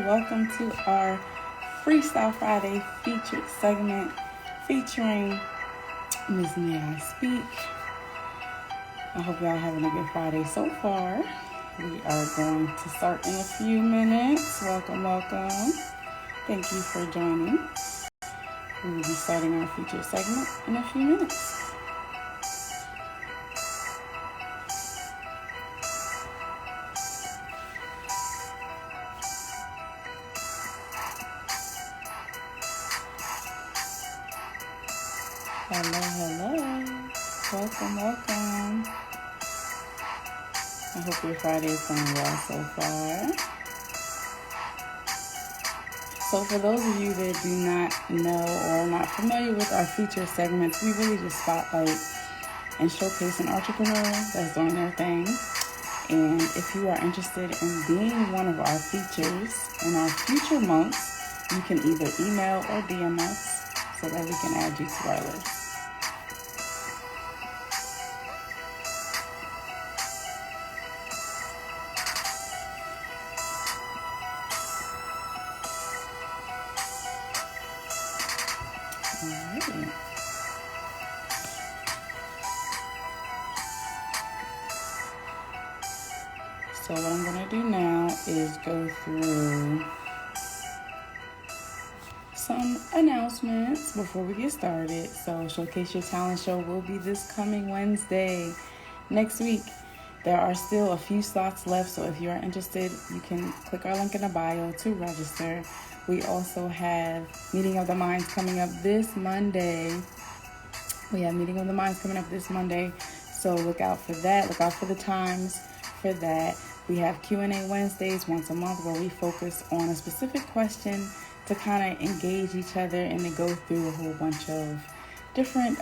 welcome to our Freestyle Friday featured segment featuring Ms. May I Speak. I hope y'all having a good Friday so far. We are going to start in a few minutes. Welcome. Thank you for joining. We will be starting our featured segment in a few minutes. Hello. Welcome. I hope your Friday is going well so far. So for those of you that do not know or are not familiar with our feature segments, we really just spotlight and showcase an entrepreneur that's doing their thing. And if you are interested in being one of our features in our future months, you can either email or DM us so that we can add you to our list. Alright. So what I'm going to do now is go through some announcements before we get started. So Showcase Your Talent Show will be this coming Wednesday. Next week, there are still a few slots left, so if you are interested, you can click our link in the bio to register. We also have Meeting of the Minds coming up this Monday. So look out for that. Look out for the times for that. We have Q&A Wednesdays once a month where we focus on a specific question to kind of engage each other and to go through a whole bunch of different,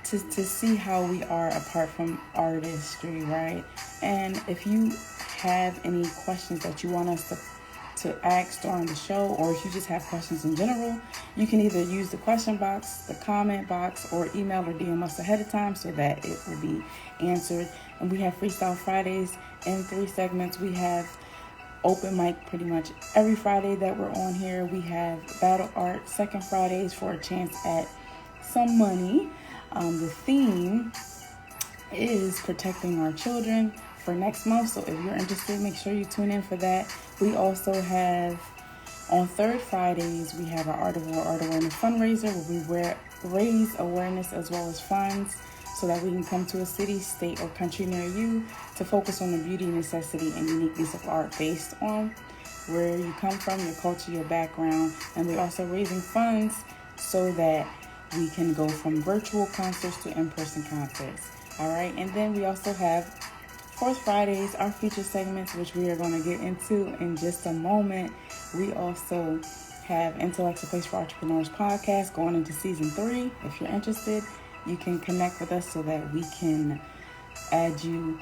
to see how we are apart from artistry, right? And if you have any questions that you want us to ask during the show, or if you just have questions in general, you can either use the question box, the comment box, or email or DM us ahead of time so that it will be answered. And we have Freestyle Fridays in 3 segments. We have open mic pretty much every Friday that we're on here. We have Battle Art second Fridays for a chance at some money. The theme is protecting our children for next month. So if you're interested, make sure you tune in for that. We also have on third Fridays, we have our Art Awareness fundraiser where we raise awareness as well as funds so that we can come to a city, state, or country near you to focus on the beauty, necessity, and uniqueness of art based on where you come from, your culture, your background. And we're also raising funds so that we can go from virtual concerts to in-person concerts. All right. And then we also have fourth Fridays, our feature segments, which we are going to get into in just a moment. We also have Intellect's a Place for Entrepreneurs podcast going into season 3. If you're interested, you can connect with us so that we can add you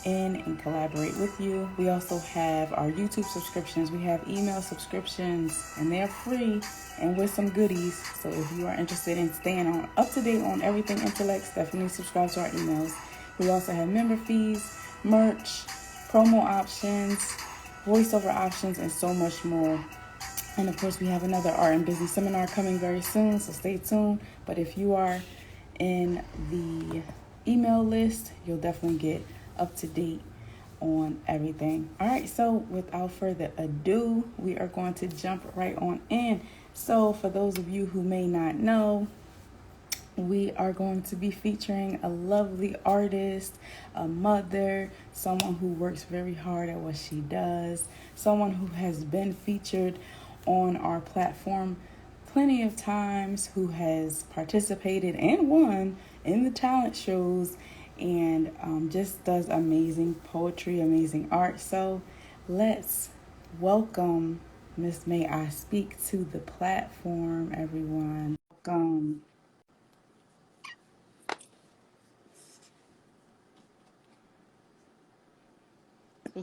in and collaborate with you. We also have our YouTube subscriptions. We have email subscriptions, and they're free and with some goodies. So if you are interested in staying up to date on everything Intellect, definitely subscribe to our emails. We also have member fees, merch, promo options, voiceover options, and so much more. And of course, we have another art and business seminar coming very soon, so stay tuned. But if you are in the email list, you'll definitely get up to date on everything. All right, so without further ado, we are going to jump right on in. So for those of you who may not know, we are going to be featuring a lovely artist, a mother, someone who works very hard at what she does, someone who has been featured on our platform plenty of times, who has participated and won in the talent shows, and just does amazing poetry, amazing art. So let's welcome Miss May I Speak to the platform, everyone. Welcome.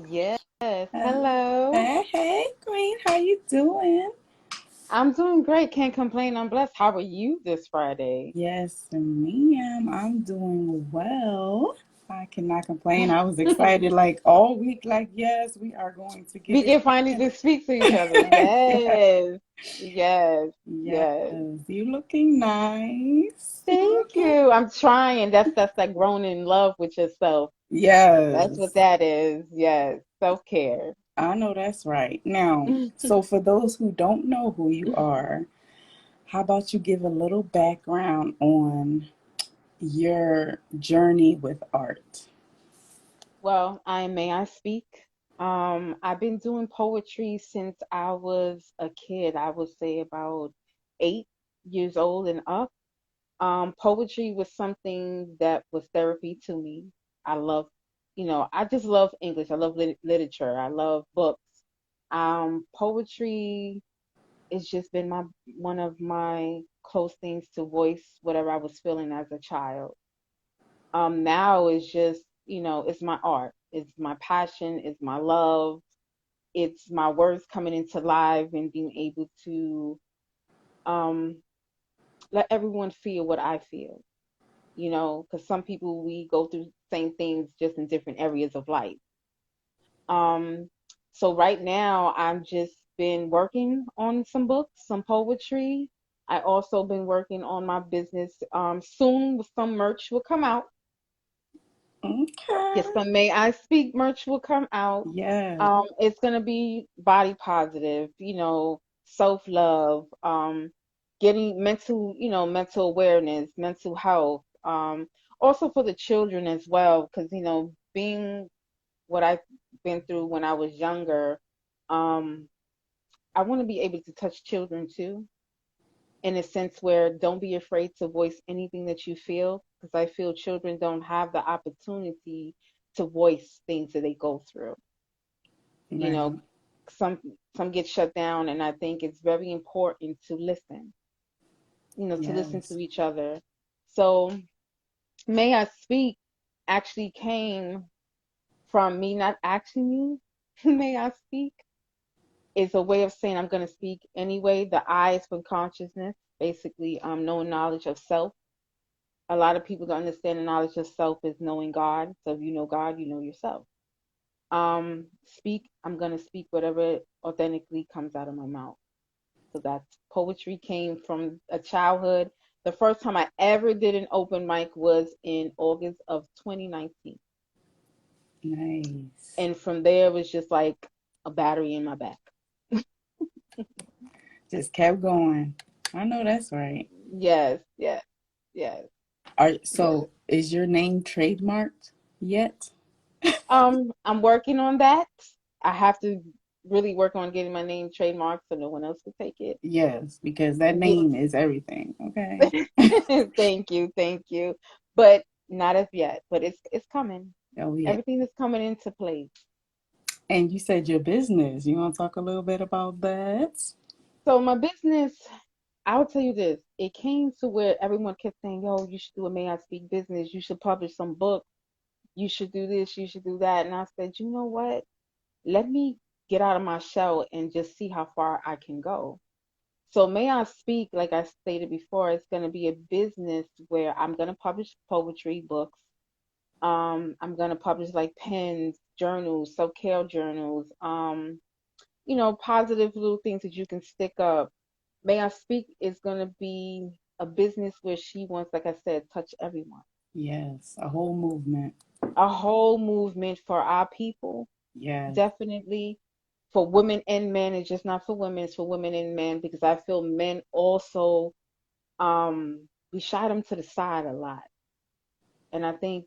Yes. Hello. Hey, Queen. How you doing? I'm doing great. Can't complain. I'm blessed. How are you this Friday? Yes, ma'am. I'm doing well. I cannot complain. I was excited like all week, like, yes, we are going to get We it can finally in. just speak to each other. Yes, Yes. Yes. yes. Yes. You looking nice. You Thank looking. you. I'm trying. That's like growing in love with yourself. That's what Yes, that is. Yes. Self-care. I know that's right. Now, so for those who don't know who you are, how about you give a little background on your journey with art? Well, may I speak? I've been doing poetry since I was a kid. I would say about 8 years old and up. Poetry was something that was therapy to me. I love, I just love English. I love literature. I love books. Poetry has just been my one of my close things to voice whatever I was feeling as a child. Now it's just, it's my art. It's my passion. It's my love. It's my words coming into life and being able to um, let everyone feel what I feel. Because some people we go through same things just in different areas of life. Um, so right now I'm just been working on some books, some poetry. I also been working on my business. Soon some merch will come out. Okay. Yes, some May I Speak merch will come out. Yes. It's gonna be body positive, self-love, getting mental awareness, mental health, also for the children as well, because being what I've been through when I was younger, um, I want to be able to touch children too, in a sense where don't be afraid to voice anything that you feel, because I feel children don't have the opportunity to voice things that they go through. You know, Right. some some get shut down, and I think it's very important to listen, to listen Yes. to each other. So, May I Speak actually came from me not asking you, may I speak? Is a way of saying I'm going to speak anyway. The I is for consciousness, basically, knowing knowledge of self. A lot of people don't understand the knowledge of self is knowing God. So if you know God, you know yourself. Speak, I'm going to speak whatever authentically comes out of my mouth. So that's poetry came from a childhood. The first time I ever did an open mic was in August of 2019. Nice. And from there, it was just like a battery in my back. Just kept going. I know that's right. Yes, yes, yes, yes. So is your name trademarked yet? I'm working on that. I have to really work on getting my name trademarked so no one else will take it. Yes, because that Yes. name is everything. Okay. Thank you. But not as yet. But it's coming. Oh yeah. Everything is coming into place. And you said your business. You want to talk a little bit about that? So my business, I'll tell you this. It came to where everyone kept saying, "Yo, you should do a May I Speak business. You should publish some books. You should do this. You should do that." And I said, you know what? Let me get out of my shell and just see how far I can go. So May I Speak, like I stated before, it's going to be a business where I'm going to publish poetry books. I'm going to publish like pens, journals, self-care journals, positive little things that you can stick up. May I Speak is going to be a business where she wants, like I said, touch everyone. Yes, a whole movement. A whole movement for our people, Yes. definitely for women and men. It's just not for women, it's for women and men because I feel men also we shy them to the side a lot. And I think,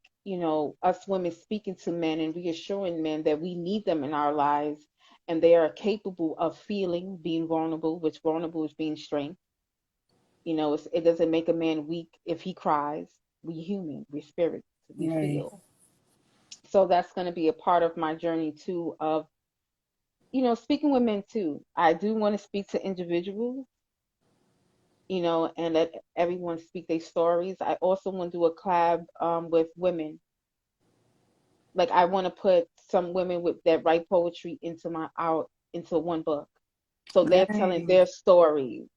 us women speaking to men and reassuring men that we need them in our lives and they are capable of feeling, being vulnerable, which vulnerable is being strength. It doesn't make a man weak if he cries. We human, we spirits, we Right. feel. So that's going to be a part of my journey too of, speaking with men too. I do want to speak to individuals, and let everyone speak their stories. I also want to do a collab with women. Like I want to put some women with that write poetry into my out into one book. So they're telling Nice. their stories.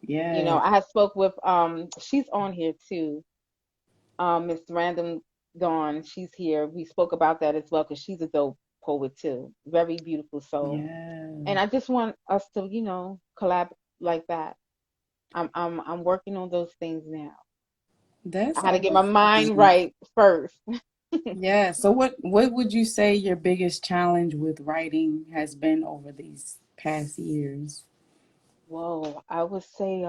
Yes. I had spoke with she's on here too, Miss Random. Dawn, she's here. We spoke about that as well because she's a dope poet too. Very beautiful soul. And Yes. I just want us to, collab like that. I'm working on those things now. I That's had to get my mind awesome. right first. Yeah. So what would you say your biggest challenge with writing has been over these past years? Whoa, I would say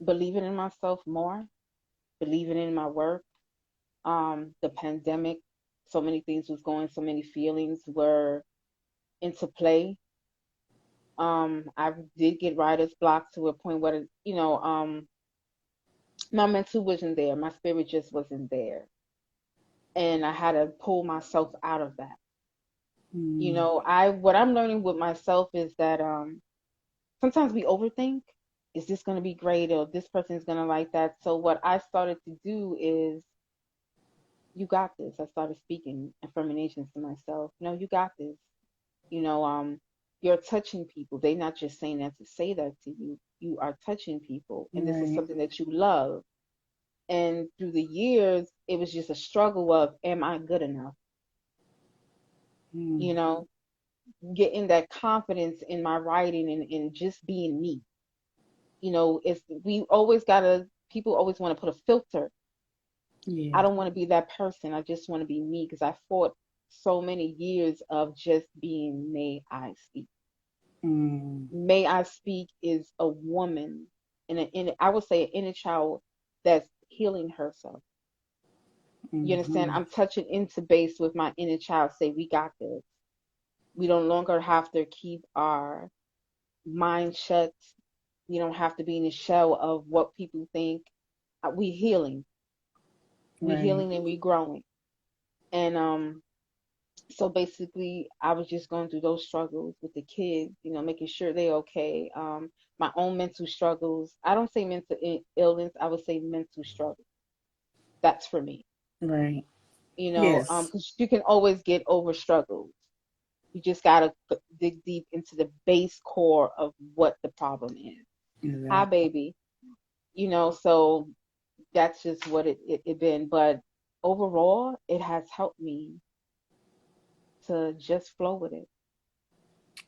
believing in myself more, believing in my work. The pandemic, so many things was going, so many feelings were into play. I did get writer's block to a point where, my mental wasn't there, my spirit just wasn't there, and I had to pull myself out of that. Mm, I what I'm learning with myself is that sometimes we overthink. Is this going to be great, or this person's going to like that? So what I started to do is, you got this. I started speaking affirmations to myself. No, you got this. You know, you're touching people. They're not just saying that to say that to you. You are touching people, and this is right. something that you love. And through the years, it was just a struggle of, am I good enough? Mm, You know, getting that confidence in my writing and just being me. It's we always gotta. People always want to put a filter. I yeah. don't want to be that person. I just want to be me because I fought so many years of just being may I speak. Mm, May I speak is a woman and I would say an inner child that's healing herself. You understand? mm-hmm. I'm touching into base with my inner child. Say we got this. We don't longer have to keep our mind shut. We don't have to be in the shell of what people think. We healing. We Right. healing and we growing. And so basically I was just going through those struggles with the kids, making sure they're okay. My own mental struggles. I don't say mental illness, I would say mental struggle. That's for me. Right. Yes. Because you can always get over struggles. You just gotta dig deep into the base core of what the problem is. Hi Exactly. baby. So that's just what it been. But overall it has helped me to just flow with it.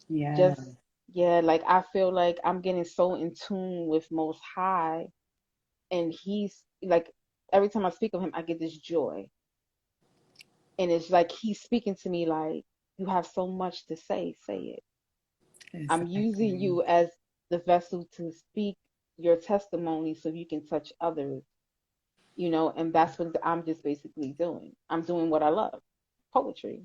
Yeah. Just, yeah, like I feel like I'm getting so in tune with Most High, and He's like, every time I speak of Him, I get this joy, and it's like He's speaking to me like, you have so much to say it. I'm using Exactly. you as the vessel to speak your testimony so you can touch others, and that's what I'm just basically doing. I'm doing what I love, poetry.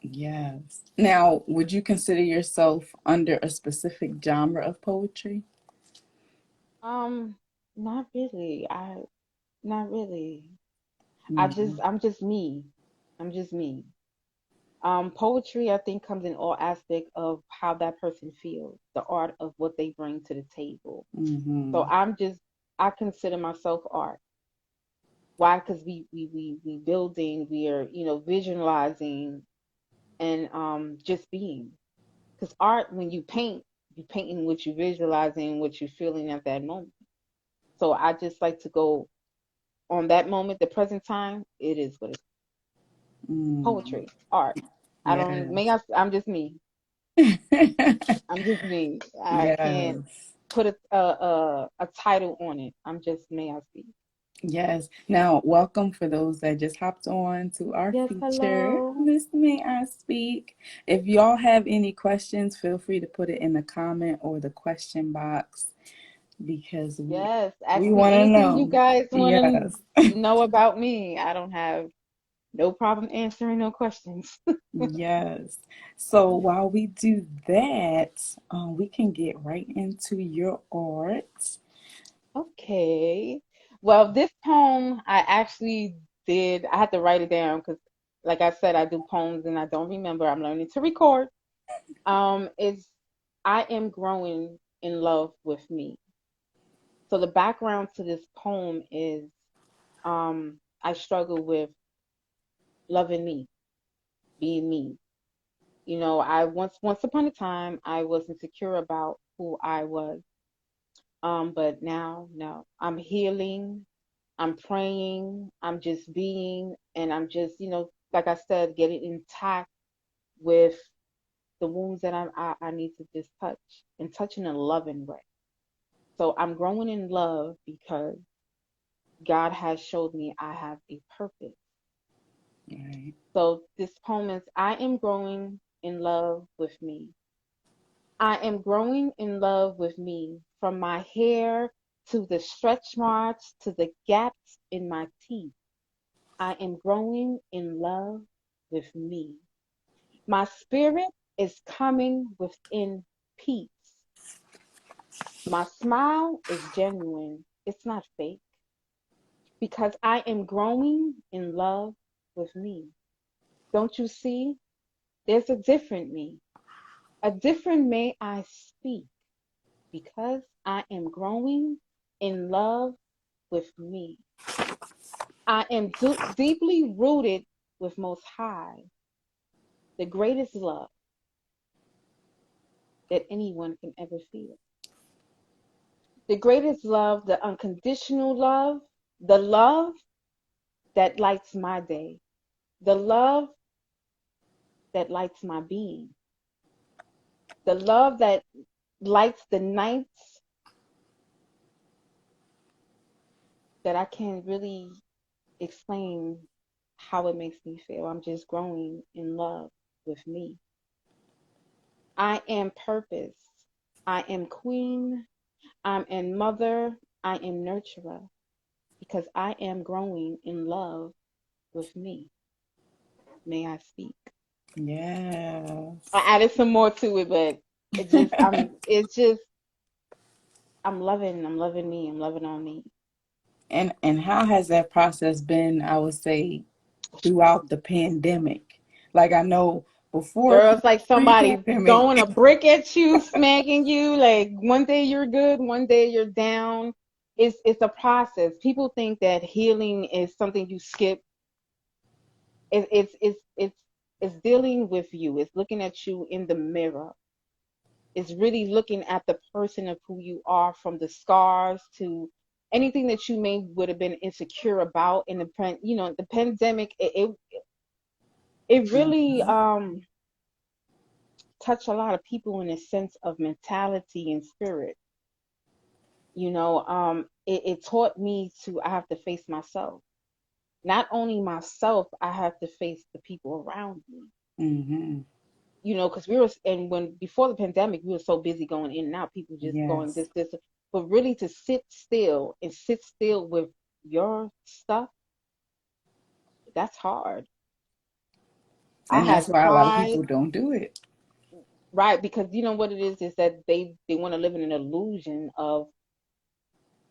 Yes. Now, would you consider yourself under a specific genre of poetry? Um, not really. Not really. Mm, I'm just me. I'm just me. Poetry, I think, comes in all aspect of how that person feels, the art of what they bring to the table. So mm-hmm. I consider myself art. Why? Because we building, we are, visualizing and just being. Because art, when you paint, you're painting what you visualizing, what you're feeling at that moment. So I just like to go on that moment, the present time. It is what it's Mm, poetry, art. I don't. yes. I'm just me. I'm just me. I can't Yes. put a title on it. I'm just may I speak. Yes. Now, welcome for those that just hopped on to our Yes, feature, hello. Miss May I Speak. If y'all have any questions, feel free to put it in the comment or the question box because Yes, we ask me want to anything you know. guys want Yes. to know about me. I don't have no problem answering no questions. Yes. So while we do that, we can get right into your art. Okay. Well, this poem I actually did. I had to write it down because, like I said, I do poems and I don't remember. I'm learning to record. It's I am growing in love with me. So the background to this poem is I struggle with loving me, being me. I once upon a time I was insecure about who I was. But now no. I'm healing. I'm praying, I'm just being, and I'm just, like I said, getting intact with the wounds that I need to just touch and touch in a loving way. So I'm growing in love because God has showed me I have a purpose. Right. So this poem is, I am growing in love with me. I am growing in love with me, from my hair to the stretch marks to the gaps in my teeth. I am growing in love with me. My spirit is coming within peace. My smile is genuine. It's not fake, because I am growing in love with me. Don't you see? There's a different me. A different may I speak, because I am growing in love with me. I am deeply rooted with Most High, the greatest love that anyone can ever feel. The greatest love, the unconditional love, the love that lights my day, the love that lights my being, the love that lights the nights that I can't really explain how it makes me feel. I'm just growing in love with me. I am purpose. I am queen. I am mother. I am nurturer, because I am growing in love with me. May I speak? Yes. I added some more to it, but I'm loving me, I'm loving on me. And how has that process been, I would say, throughout the pandemic? Like I know before Girl, it's like somebody pre-pandemic. throwing a brick at you, smacking you. Like one day you're good, one day you're down. It's a process. People think that healing is something you skip. It's dealing with you. It's looking at you in the mirror. It's really looking at the person of who you are, from the scars to anything that you may would have been insecure about in the pandemic. It really touched a lot of people in a sense of mentality and spirit. It taught me to I have to face myself. Not only myself, I have to face the people around me. Mm-hmm. Because we were, and when before the pandemic, we were so busy going in and out, people just going Yes. this, but really to sit still and sit still with your stuff, that's hard. I And had that's to why a lot of cry, people don't do it. right? Because you know what it is that they want to live in an illusion of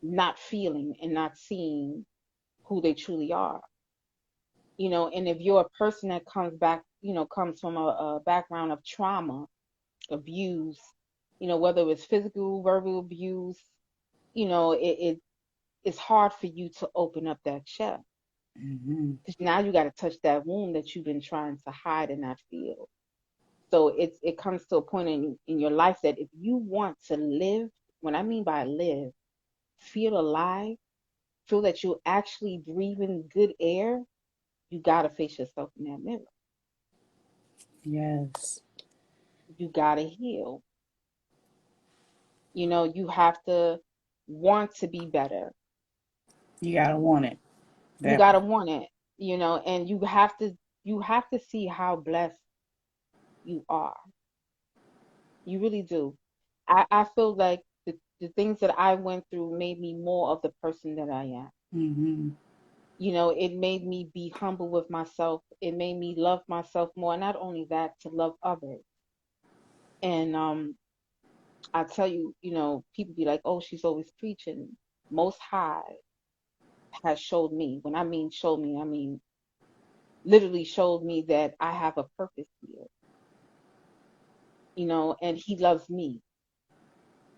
not feeling and not seeing who they truly are. And if you're a person that comes from a background of trauma, abuse, whether it's physical, verbal abuse, it's hard for you to open up that chest, Mm-hmm. because now you got to touch that wound that you've been trying to hide and not feel. So it comes to a point in your life that if you want to live, what I mean by live, feel alive, feel that you're actually breathing good air, you got to face yourself in that mirror. Yes. You got to heal. You have to want to be better. You gotta want it. You That got to part. want it, and you have to see how blessed you are. You really do. I feel like the things that I went through made me more of the person that I am. Mm-hmm. It made me be humble with myself. It made me love myself more. Not only that, to love others. And I tell you, people be like, "Oh, she's always preaching." Most High has showed me. When I mean showed me, I mean literally showed me that I have a purpose here. And He loves me.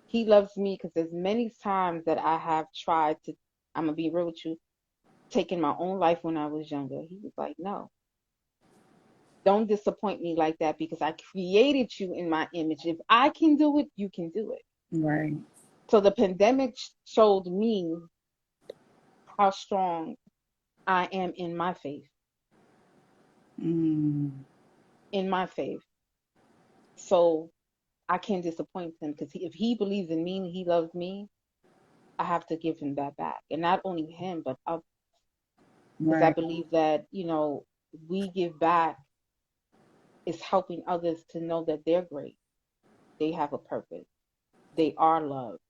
He loves me because there's many times that I have tried to. I'm gonna be real with you, taking my own life when I was younger. He was like, no, don't disappoint me like that, because I created you in my image. If I can do it, you can do it. Right. So the pandemic showed me how strong I am in my faith, Mm, in my faith. So I can't disappoint him because if he believes in me and he loves me, I have to give him that back. And not only him, but because I right. believe that, we give back is helping others to know that they're great. They have a purpose. They are loved.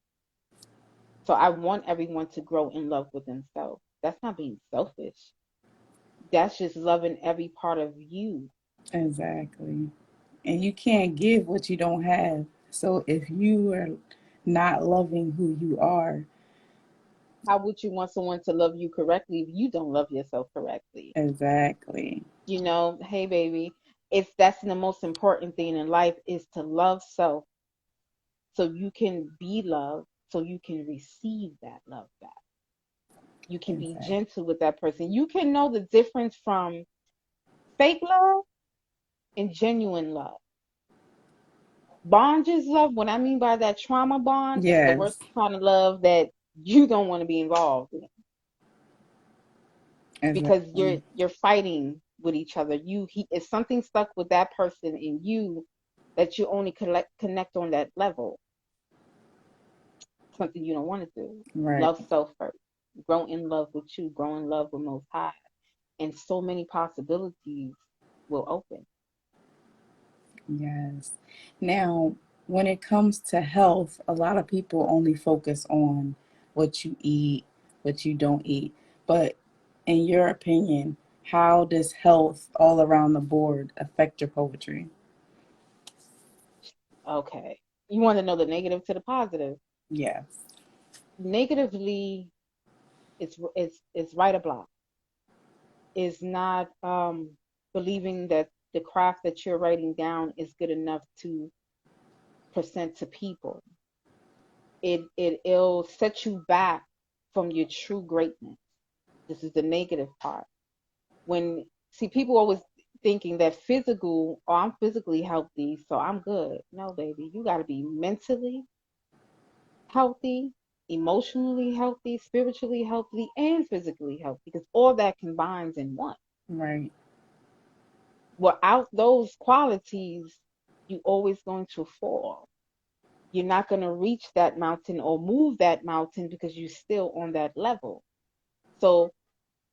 So I want everyone to grow in love with themselves. That's not being selfish. That's just loving every part of you. Exactly. And you can't give what you don't have. So if you are not loving who you are, How would you want someone to love you correctly if you don't love yourself correctly? exactly. Hey baby, it's that's the most important thing in life is to love self so you can be loved, so you can receive that love back. You can be Exactly. gentle with that person. You can know the difference from fake love and genuine love. Bondage love, what I mean by that trauma bond, is the Yes, worst kind of love that you don't want to be involved in because exactly. you're fighting with each other. Is something stuck with that person in you that you only connect on that level. Something you don't want to do. Right. Love self first. Grow in love with you. Grow in love with Most High, and so many possibilities will open. Yes. Now, when it comes to health, a lot of people only focus on what you eat, what you don't eat. But in your opinion, how does health all around the board affect your poetry? Okay. You want to know the negative to the positive. Yes. Negatively, it's write a block. Is not believing that the craft that you're writing down is good enough to present to people. It'll set you back from your true greatness. This is the negative part. When see people always thinking that physical, oh, I'm physically healthy, so I'm good. No, baby, you got to be mentally healthy, emotionally healthy, spiritually healthy, and physically healthy because all that combines in one. Right. Without those qualities, you always going to fall. You're not going to reach that mountain or move that mountain because you're still on that level. So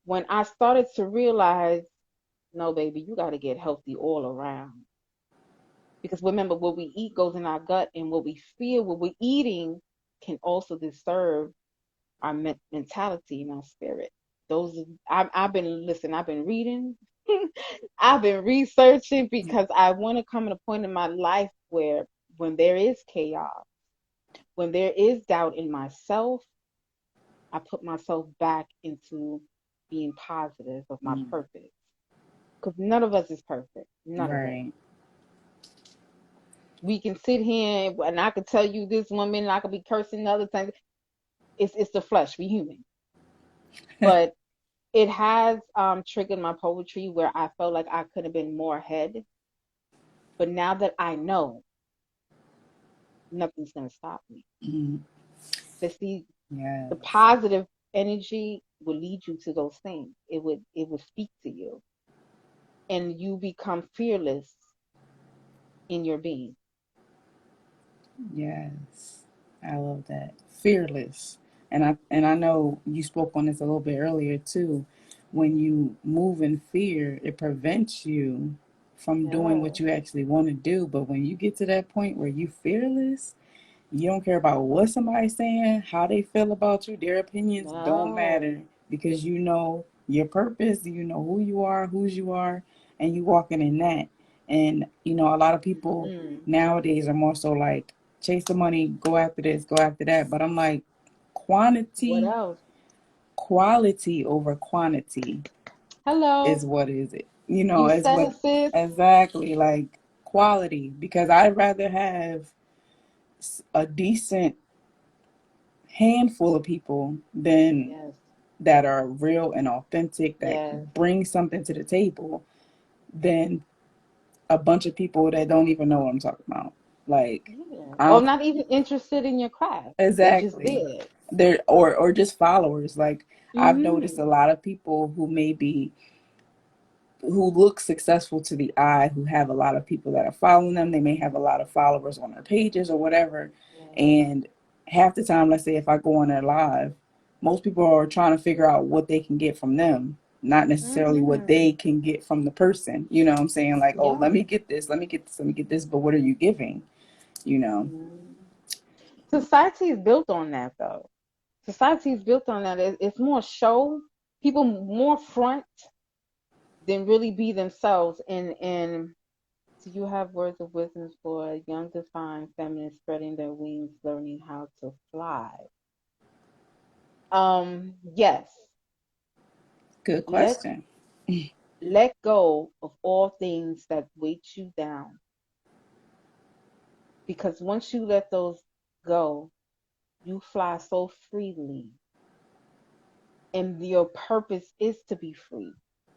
when I started to realize, no, baby, you got to get healthy all around. Because remember, what we eat goes in our gut, and what we feel, what we're eating, can also disturb our mentality and our spirit. I've been listen. I've been reading. I've been researching because I want to come to a point in my life where when there is chaos, when there is doubt in myself, I put myself back into being positive of my Mm, purpose. Because none of us is perfect. None of us. right. We can sit here and I could tell you this one minute I could be cursing the other time. It's the flesh. We human. But it has triggered my poetry where I felt like I could have been more ahead. But now that I know, nothing's gonna stop me. Mm, But see, the yes. positive energy will lead you to those things. It would speak to you, and you become fearless in your being. Yes. I love that. Fearless. And I know you spoke on this a little bit earlier too. When you move in fear, it prevents you from doing Yeah. what you actually want to do. But when you get to that point where you fearless, you don't care about what somebody's saying, how they feel about you, their opinions don't No. matter because you know your purpose, you know who you are, whose you are, and you walking in that. And a lot of people Mm-mm. nowadays are more so like chase the money, go after this, go after that. But I'm like, What quantity, else? quality over quantity is Hello. what is it. You Is said what it, sis. exactly like quality because I'd rather have a decent handful of people than Yes. that are real and authentic that Yes. bring something to the table than a bunch of people that don't even know what I'm talking about. Like Yeah. I Or don't not even interested in your craft. They just exactly. did. They're or just followers. Like I've noticed Mm-hmm. a lot of people who look successful to the eye, who have a lot of people that are following them. They may have a lot of followers on their pages or whatever. Yeah. And half the time, let's say if I go on their live, most people are trying to figure out what they can get from them, not necessarily what Mm-hmm. they can get from the person. You know what I'm saying? Like, oh, Yeah. let me get this, let me get this, let me get this. But what are you giving? You know? Mm. Society is built on that, though. Society is built on that. It's more show. People more front than really be themselves. And do you have words of wisdom for young, defined feminists spreading their wings, learning how to fly? Yes. Good Let question. let go of all things that weight you down. Because once you let those go, you fly so freely. And your purpose is to be free.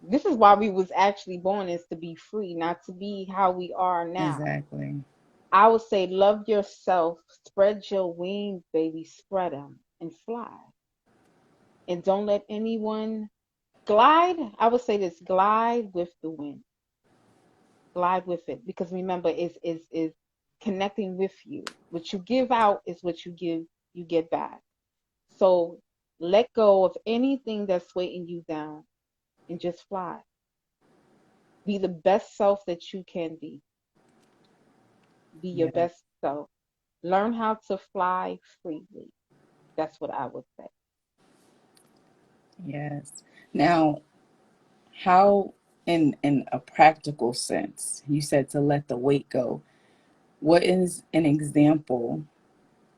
This is why we was actually born, is to be free, not to be how we are now. Exactly. I would say love yourself, spread your wings, baby, spread them and fly. And don't let anyone glide. I would say this: glide with the wind, glide with it, because remember, is connecting with you. What you give out is what you get back. So let go of anything that's weighting you down and just fly. Be the best self that you can be. Be your Yeah. best self. Learn how to fly freely. That's what I would say. Yes. Now, how, in a practical sense, you said to let the weight go. What is an example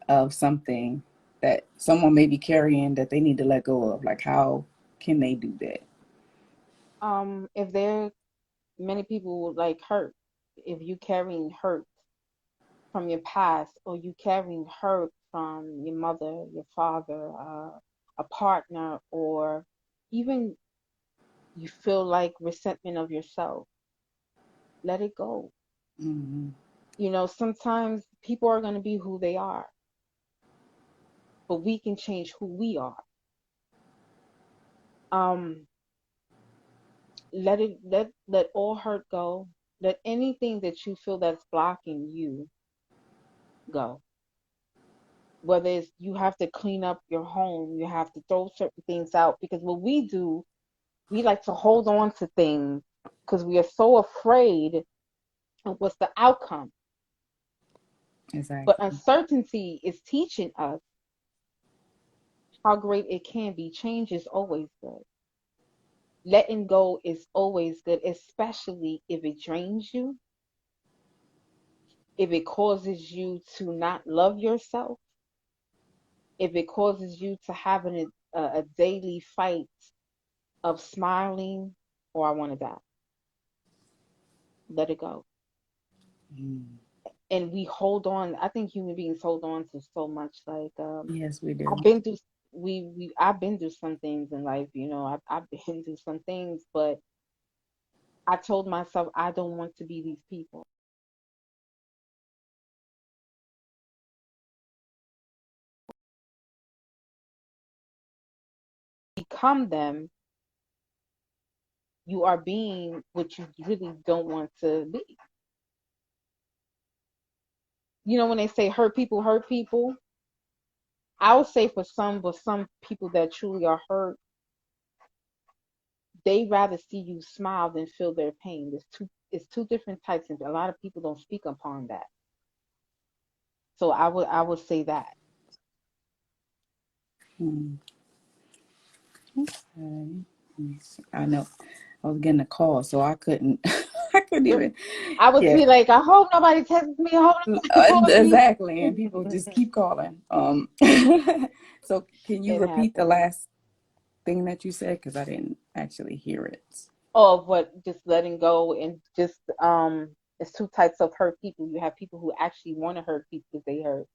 of something that someone may be carrying that they need to let go of? Like, how can they do that? If there many people like hurt, if you carrying hurt from your past, or you carrying hurt from your mother, your father, a partner, or even you feel like resentment of yourself, let it go. Mm-hmm. Sometimes people are going to be who they are, but we can change who we are. Um, let all hurt go. Let anything that you feel that's blocking you go. Whether it's you have to clean up your home, you have to throw certain things out, because what we do, we like to hold on to things because we are so afraid of what's the outcome. But Exactly. uncertainty is teaching us how great it can be. Change is always good. Letting go is always good, especially if it drains you, if it causes you to not love yourself, if it causes you to have a daily fight of smiling, or I want to die. Let it go. Mm. And we hold on. I think human beings hold on to so much. Like, Yes, we I've do. been through I've been through some things in life. I've been through some things, but I told myself I don't want to be these people. Become them, you are being what you really don't want to be. When they say hurt people, I would say for some people that truly are hurt, they rather see you smile than feel their pain. It's two different types, and a lot of people don't speak upon that. So I would say that. Mm. Okay. Yes. I know I was getting a call, so I couldn't. I couldn't even. I would Yeah, be like, I hope nobody texts me. I hope nobody calls me. exactly. And people just keep calling. So can you It repeat the happens. last thing that you said? Because I didn't actually hear it. Of what, just letting go, and just it's two types of hurt people. You have people who actually want to hurt people because they hurt.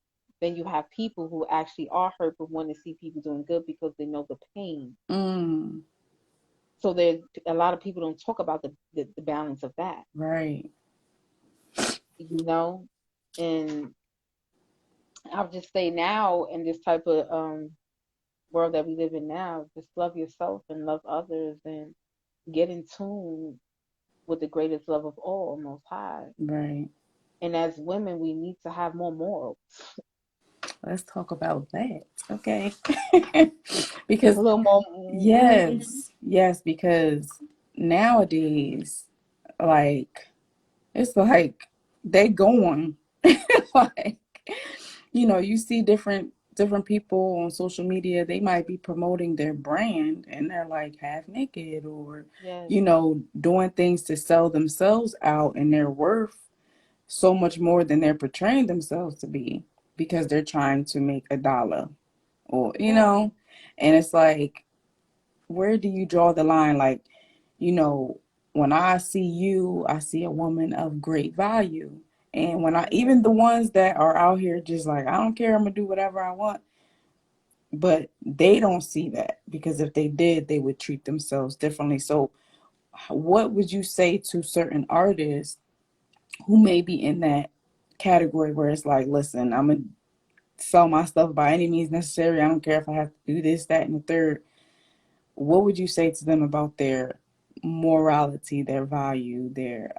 Then you have people who actually are hurt but want to see people doing good because they know the pain. Mm, So there, a lot of people don't talk about the balance of that, right. you know. And I'll just say now in this type of world that we live in now, just love yourself and love others and get in tune with the greatest love of all, Most High. Right. And as women, we need to have more morals. Let's talk about that. Okay. A Because little more. yes, because nowadays, like, it's like they going like, you see different people on social media, they might be promoting their brand and they're like half naked, or Yes. doing things to sell themselves out, and they're worth so much more than they're portraying themselves to be, because they're trying to make a dollar, or Yes. and it's like, where do you draw the line? Like, you know, when I see you, I see a woman of great value. And when I, Yes. even the ones that are out here just like, I don't care, I'm gonna do whatever I want, but they don't see that, because if they did, they would treat themselves differently. So, what would you say to certain artists who may be in that category where it's like, listen, I'm gonna sell my stuff by any means necessary. I don't care if I have to do this, that, and the third. What would you say to them about their morality, their value, their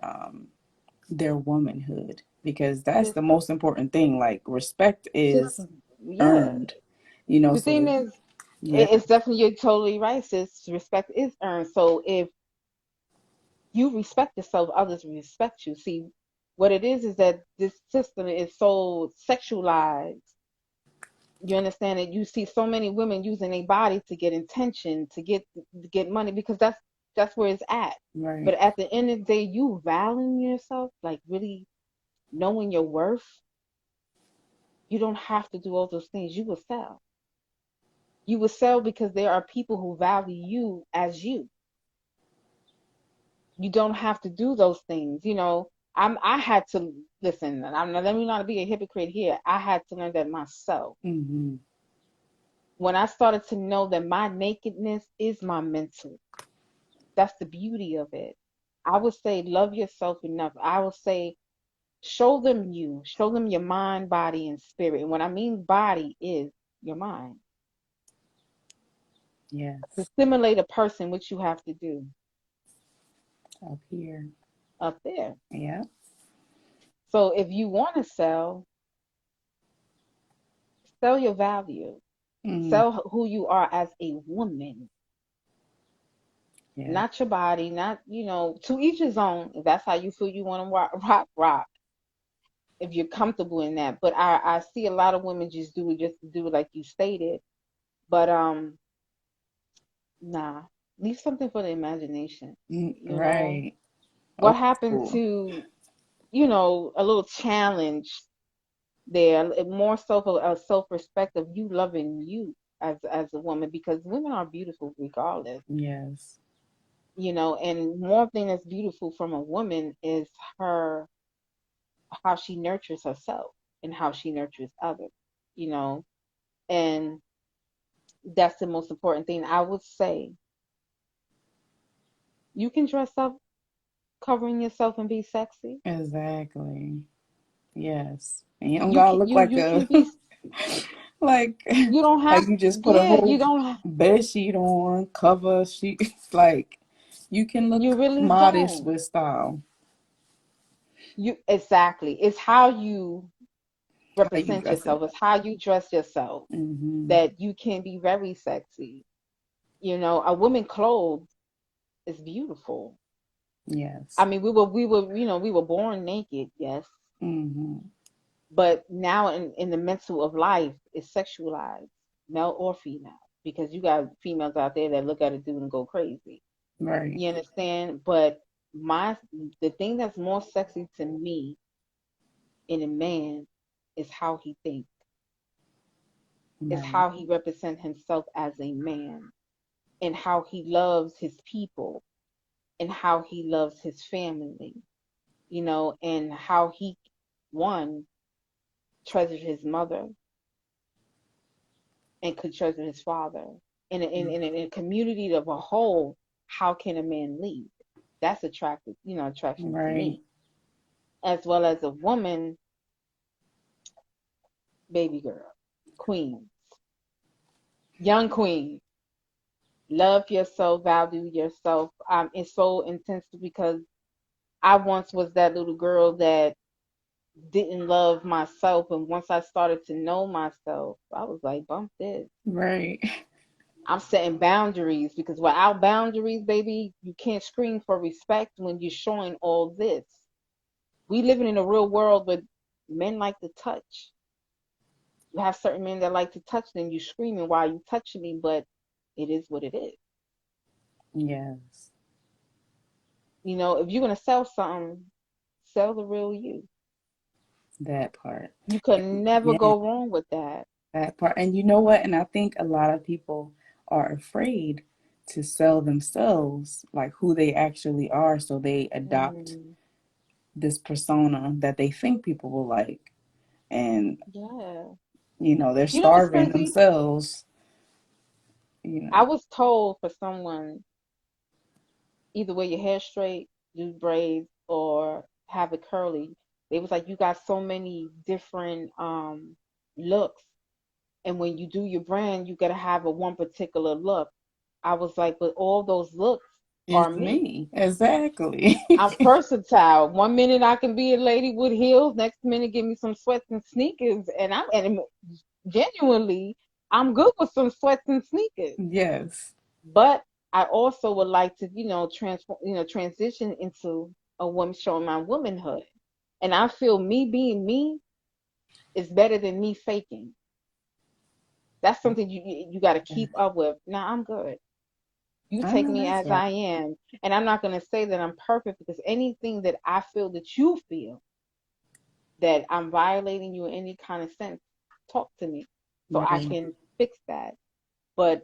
womanhood? Because that's Just, the most important thing. Like, respect just, is yeah. earned, The thing so is, yeah, it's definitely, you're totally right, sis. Respect is earned. So if you respect yourself, others respect you. See, what it is that this system is so sexualized. You understand that you see so many women using their body to get attention, to get money, because that's where it's at. But right, at the end of the day, you valuing yourself, like really knowing your worth, you don't have to do all those things. You will sell. You will sell because there are people who value you as you. You don't have to do those things. I had to listen. Let me not be a hypocrite here. I had to learn that myself. mm-hmm. When I started to know that my nakedness is my mental, that's the beauty of it. I would say love yourself enough. I would say show them your mind, body, and spirit. And what I mean body is your mind. To Yes, simulate a person, which you have to do up here, up there. yeah, So if you want to sell your value, mm, sell who you are as a woman, yeah, not your body, not, to each his own. If that's how you feel you want to rock, if you're comfortable in that. But I see a lot of women just do it just to do it, like you stated. But nah, leave something for the imagination. You know, right, what old happened school, to, a little challenge there, more so a self respect of you loving you as a woman, because women are beautiful regardless. yes, And one thing that's beautiful from a woman is her how she nurtures herself and how she nurtures others. You know, and that's the most important thing. I would say you can dress up covering yourself and be sexy. exactly, yes. And you don't You gotta can look you like you a can be like you don't have like you just put a yeah, whole you don't bed sheet on, cover sheet. Like, you can you look really modest don't. with style. You exactly. It's how you How you represent dress yourself. it. It's how you dress yourself Hmm. that you can be very sexy. A woman clothed is beautiful. I Yes. mean, we were born naked, yes, Hmm. but now in the mental of life, it's sexualized, male or female, because you got females out there that look at a dude and go crazy. Right. You understand? But my the thing that's more sexy to me in a man is how he thinks, is Right. how he represents himself as a man, and how he loves his people, and how he loves his family, and how he, one, treasured his mother and could treasure his father. In a community of a whole, how can a man lead? That's attraction to Right. me. As well as a woman, baby girl, queen. Young queen, love yourself, value yourself. It's so intense because I once was that little girl that didn't love myself, and once I started to know myself, I was like, bump this. Right. I'm setting boundaries because without boundaries, baby, you can't scream for respect when you're showing all this. We living in a real world where men like to touch. You have certain men that like to touch them. You screaming while you touching me, but it is what it is. Yes. If you're gonna sell something, sell the real you. That part. You can never Yeah, go wrong with that. that part. And you know what? And I think a lot of people are afraid to sell themselves, like who they actually are, so they adopt Mm, this persona that they think people will like. And, yeah. they're You know what's starving crazy? themselves, you I know. was told for someone either wear your hair straight, do braids, or have it curly. They was like, you got so many different looks, and when you do your brand, you gotta have a one particular look. I was like, but all those looks are It's me. me. Exactly. I'm versatile. One minute I can be a lady with heels, next minute give me some sweats and sneakers, and genuinely I'm good with some sweats and sneakers. Yes. But I also would like to, transform, transition into a woman showing my womanhood. And I feel me being me is better than me faking. That's something you got to keep up with. Now I'm good. You I take know me that's as right. I am, and I'm not going to say that I'm perfect because anything that I feel that you feel that I'm violating you in any kind of sense, talk to me so I Right. can fix that. But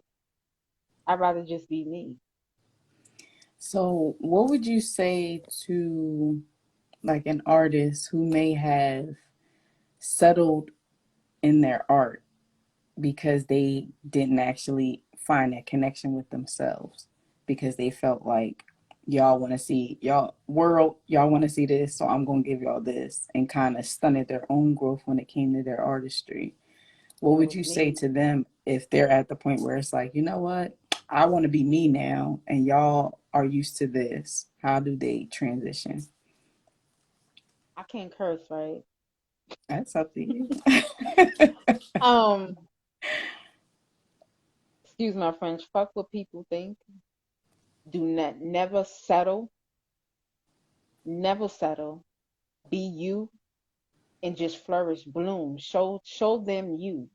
I'd rather just be me. So, what would you say to like an artist who may have settled in their art because they didn't actually find that connection with themselves because they felt like y'all want to see y'all world, y'all want to see this, so I'm going to give y'all this, and kind of stunted their own growth when it came to their artistry? What That would was you say me. to them if they're at the point where it's like, you know what, I want to be me now and y'all are used to this? How do they transition? I can't curse, right? That's up to you. Um, excuse my French. Fuck what people think. Do not never settle. Never settle. Be you and just flourish, bloom. Show them you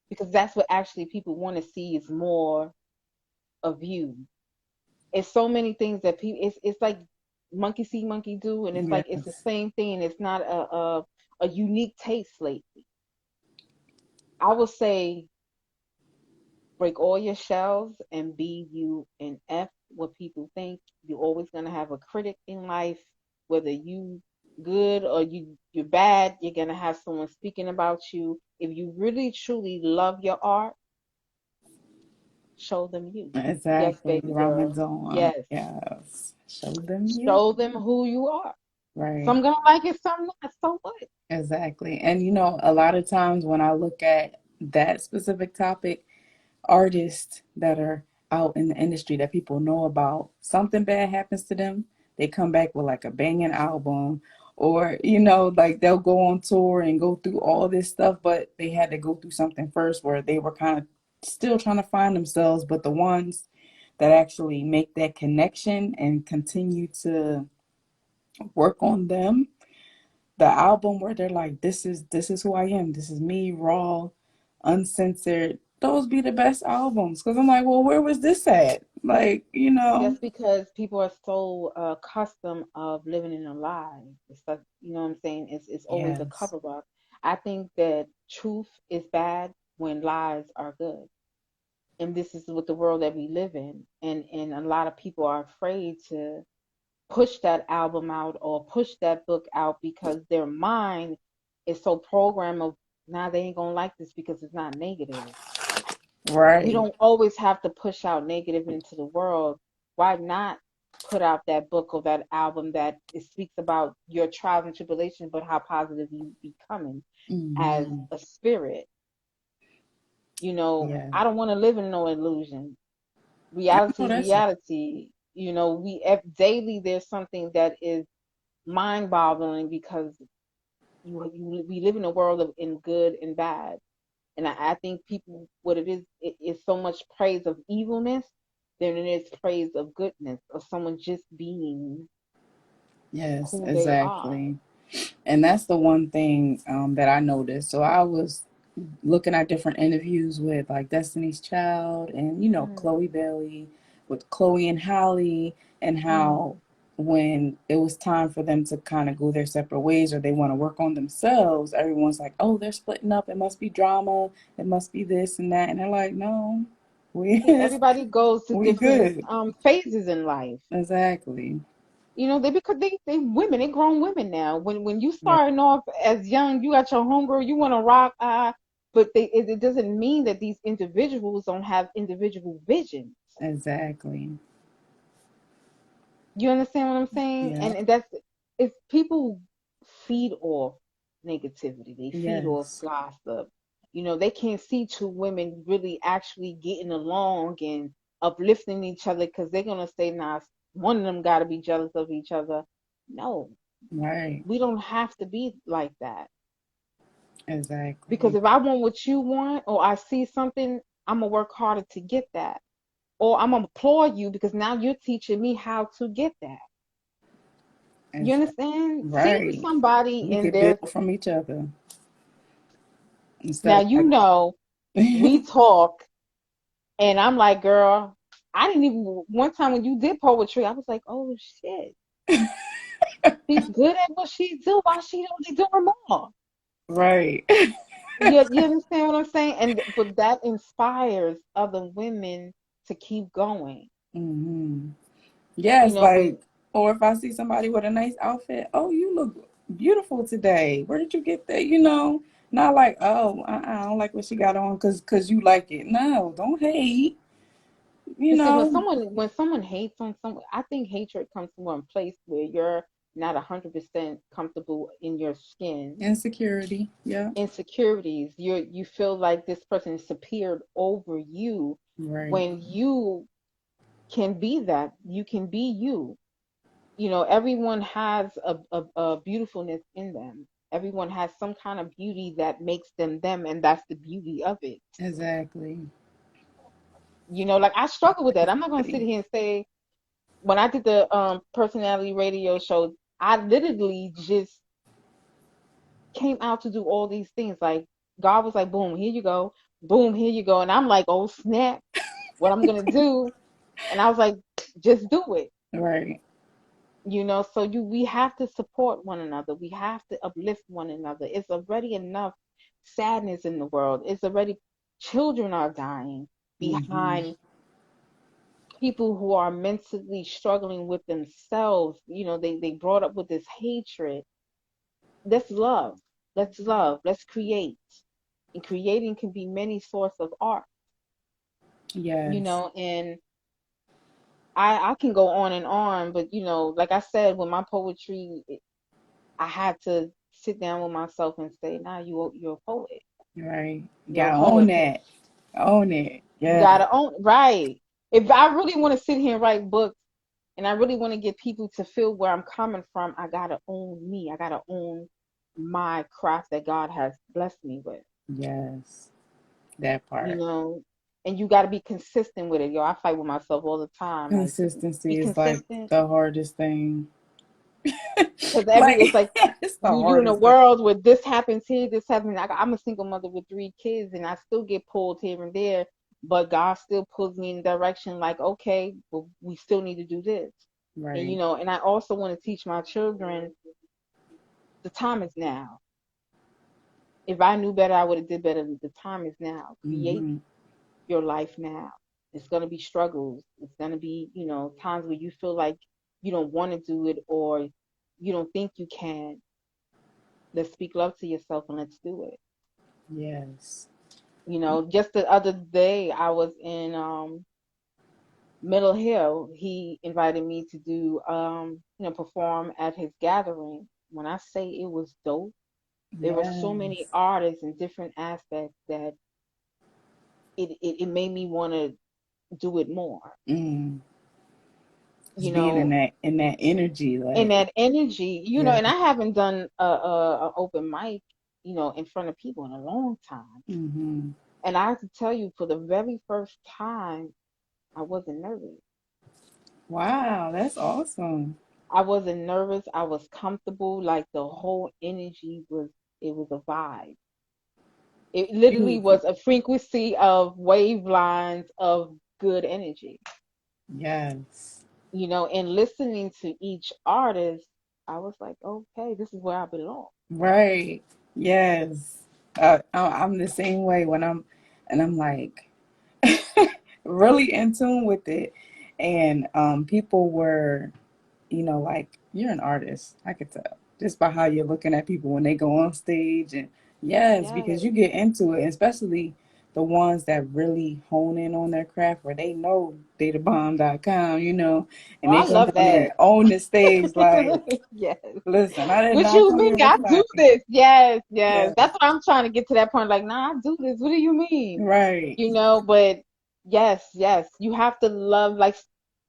because that's what actually people want to see is more of you. It's so many things that people. It's like monkey see, monkey do, and it's like it's the Yes, same thing. It's not a unique taste lately. I would say break all your shells and be you and F what people think. You're always gonna have a critic in life, whether you good or you're bad, you're gonna have someone speaking about you. If you really truly love your art, show them you. Yes, exactly. baby girl. Ramadan. Yes. Yes. Show them you. Show them who you are. Right. Some gonna like it, some not. So what? Exactly. And a lot of times when I look at that specific topic, artists that are out in the industry that people know about, something bad happens to them, they come back with like a banging album, or like they'll go on tour and go through all this stuff, but they had to go through something first where they were kind of still trying to find themselves. But the ones that actually make that connection and continue to work on them, the album where they're like, this is who I am, this is me, raw, uncensored, those be the best albums. Because I'm like, well, where was this at? Like, Just because people are so accustomed of living in a lie. It's like, you know what I'm saying? It's always a yes, cover up. I think that truth is bad when lies are good. And this is what the world that we live in. And a lot of people are afraid to push that album out or push that book out because their mind is so programmed of now they ain't gonna like this because it's not negative. You right. don't always have to push out negative into the world. Why not put out that book or that album that it speaks about your trials and tribulations, but how positive you becoming as Hmm. a spirit? I Yes. don't want to live in no illusion. I Reality know is that's right. reality. Daily there's something that is mind-boggling because we live in a world of in good and bad. And I think people, what it is so much praise of evilness than it is praise of goodness, of someone just being Yes, who they are. exactly. And that's the one thing that I noticed. So I was looking at different interviews with like Destiny's Child and Mm, Chloe Bailey with Chloe and Halle, and how mm. when it was time for them to kind of go their separate ways or they want to work on themselves, everyone's like, "Oh, they're splitting up. It must be drama. It must be this and that." And they're like, "No, we Yeah, everybody goes to we different good." phases in life. Exactly. They because they women, they grown women now. When you Yeah. starting off as young, you got your homegirl, you want to rock, but it doesn't mean that these individuals don't have individual visions. Exactly. You understand what I'm saying? Yeah. And that's if people feed off negativity, they feed off Yes. gossip. They can't see two women really actually getting along and uplifting each other because they're gonna say, "Nah, one of them got to be jealous of each other." No, Right. we don't have to be like that. Because Exactly. if I want what you want, or I see something, I'm gonna work harder to get that, or I'm gonna applaud you because now you're teaching me how to get that. You Exactly. understand? Seeing Right. somebody We in could build their from each other instead now, of like we talk, and I'm like, girl, I didn't even one time when you did poetry, I was like, oh shit, she's good at what she do. Why she only doing more? right. You understand what I'm saying? But that inspires other women to keep going. Hmm. Yes, But like, or if I see somebody with a nice outfit, oh, you look beautiful today. Where did you get that? Not like, oh, I don't like what she got on because you like it. No, don't hate. You see, when know, someone hates on someone, I think hatred comes from a place where you're not 100% comfortable in your skin, insecurity. Yeah, insecurities. You feel like this person is superior over you right. when you can be that. You can be you. Everyone has a beautifulness in them. Everyone has some kind of beauty that makes them them, and that's the beauty of it. Exactly. Like I struggle with that. I'm not gonna sit Everybody. here and say when I did the personality radio show, I literally just came out to do all these things. Like God was like, boom, here you go, boom, here you go, and I'm like, oh snap, what I'm gonna do? And I was like, just do it. Right. So we have to support one another. We have to uplift one another. It's already enough sadness in the world. It's already children are dying Hmm. behind people who are mentally struggling with themselves. They brought up with this hatred. Let's love. Let's love. Let's create. And creating can be many sorts of art, Yes. and I can go on and on, but like I said, with my poetry, I had to sit down with myself and say, nah, you're a poet. Right. You're a Gotta own poet. that. Own it. You Yeah. gotta own right. If I really want to sit here and write books and I really want to get people to feel where I'm coming from, I gotta own me. I gotta own my craft that God has blessed me with. Yes. That You part. know, and you gotta be consistent with it. Yo, I fight with myself all the time. Like, be Consistency is like consistent. the hardest thing. Because it's Like like it's the you in a hardest thing. world where this happens here, this happens. I'm a single mother with 3 kids, and I still get pulled here and there. But God still pulls me in the direction, like, okay, but we still need to do this. And Right. and I also want to teach my children the time is now. If I knew better, I would have did better. The time is now. Create Hmm. your life now. It's gonna be struggles. It's gonna be, times where you feel like you don't want to do it or you don't think you can. Let's speak love to yourself and let's do it. Yes. Just the other day I was in Middle Hill. He invited me to do perform at his gathering. When I say it was dope, there were so many Yes. artists in different aspects that it made me want to do it more, Mm. you Just being know, in that energy, in like, that energy, you know. yeah. And I haven't done a open mic, you know, in front of people in a long time. Hmm. And I have to tell you, for the very first time, I wasn't nervous. Wow, that's awesome. I wasn't nervous. I was comfortable. Like the whole energy was, it was a vibe. It literally Beautiful. was a frequency of wavelines of good energy, Yes. you know. And listening to each artist, I was like, okay, this is where I belong. Right. Yes. I'm the same way when and I'm like really in tune with it. And people were, like, you're an artist. I could tell just by how you're looking at people when they go on stage. And yes, because Yes. you get into it, especially the ones that really hone in on their craft where they know they the bomb.com, Oh, and they I come love down there that. and own the stage like, Yes. listen, I did What not you come mean? here to I do fight. this. Yes, yes. Yes, That's what I'm trying to get to, that point. Like, nah, I do this. What do you mean? right. You know, but yes, yes. You have to love, like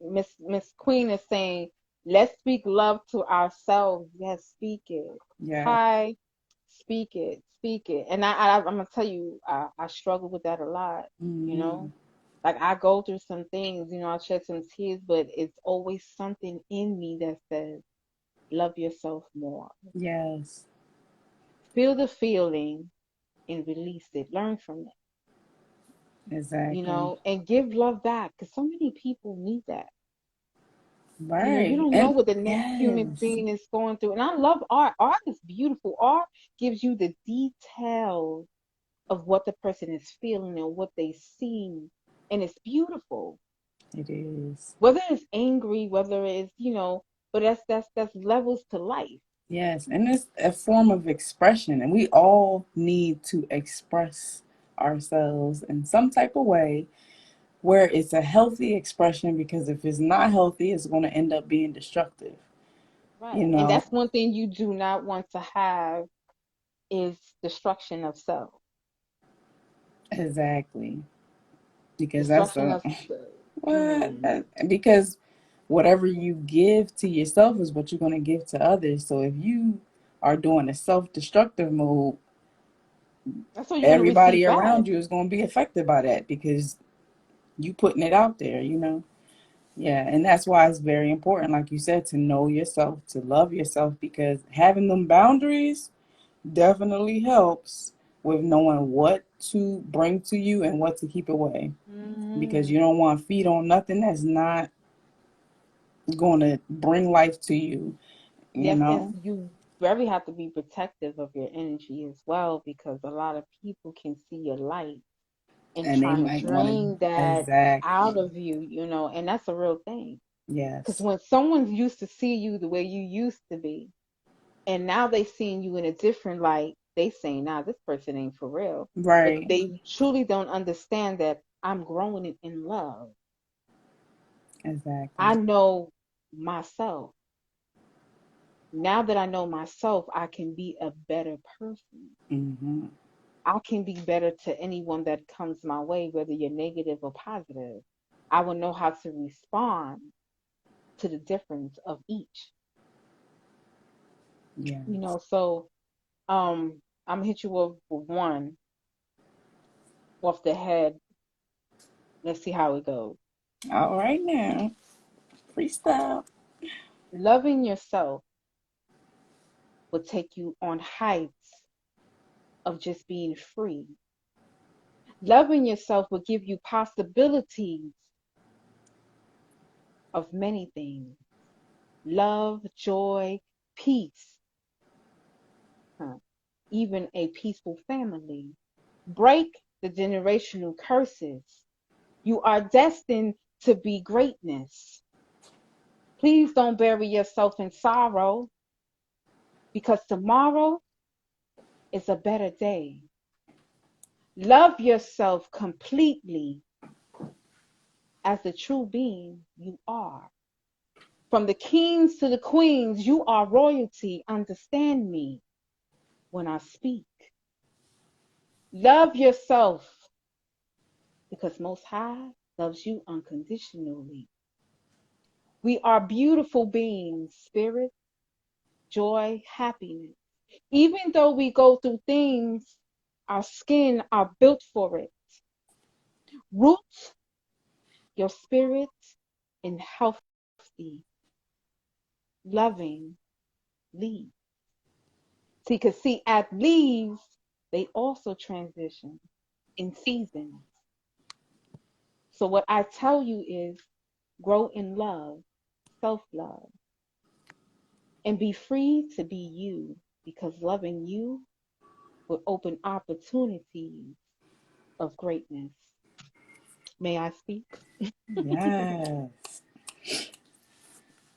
Miss Queen is saying, let's speak love to ourselves. Yes, speak it. Yeah. Hi, speak it, speak it. And I'm gonna tell you, I struggle with that a lot, you Hmm. know. Like I go through some things, you know, I shed some tears, but it's always something in me that says, love yourself more. Yes, Feel the feeling and release it. Learn from it, you exactly. know, and give love back, because so many people need that. You know, you Right. don't know And what the next human yes, being is going through. And I love art. Art is beautiful. Art gives you the details of what the person is feeling and what they see. And it's beautiful. it is. Whether it's angry, whether it's, you know, but that's levels to life. Yes, and it's a form of expression, and we all need to express ourselves in some type of way where it's a healthy expression, because if it's not healthy, it's going to end up being destructive, you Right. And know? that's one thing you do not want to have is destruction of self. Exactly. Because that's Destruction a of self. what? Mm. Because whatever you give to yourself is what you're going to give to others. So if you are doing a self-destructive mode, That's what you're going to receive everybody back. around you is going to be affected by that because you putting it out there, Yeah, and that's why it's very important, like you said, to know yourself, to love yourself, because having them boundaries definitely helps with knowing what to bring to you and what to keep away. Because you Mm. don't want to feed on nothing that's not going to bring life to you, you Yes, and know? you very have to be protective of your energy as well, because a lot of people can see your light and And they trying to might want to, drain that out exactly. of you, you know, and that's a real thing. Because Yes. when someone's used to see you the way you used to be, and now they seeing you in a different light, they saying, nah, this person ain't for real. But Right. they truly don't understand that I'm growing in love. Exactly. I know myself. Now that I know myself, I can be a better person. Hmm. I can be better to anyone that comes my way, whether you're negative or positive. I will know how to respond to the difference of each. You Yes. know, so I'm gonna hit you with one off the head. Let's see how it goes. All right now. Freestyle. Loving yourself will take you on heights of just being free. Loving yourself will give you possibilities of many things: love, joy, peace, huh? Even a peaceful family. Break the generational curses. You are destined to be greatness. Please don't bury yourself in sorrow, because tomorrow is a better day. Love yourself completely as the true being you are. From the kings to the queens, you are royalty. Understand me when I speak. Love yourself because Most High loves you unconditionally. We are beautiful beings, spirit, joy, happiness. Even though we go through things, our skin are built for it. Root your spirit in healthy, loving leaves. See, because see, at leaves, they also transition in seasons. So what I tell you is grow in love, self-love, and be free to be you because loving you will open opportunities of greatness. May I speak? Yes.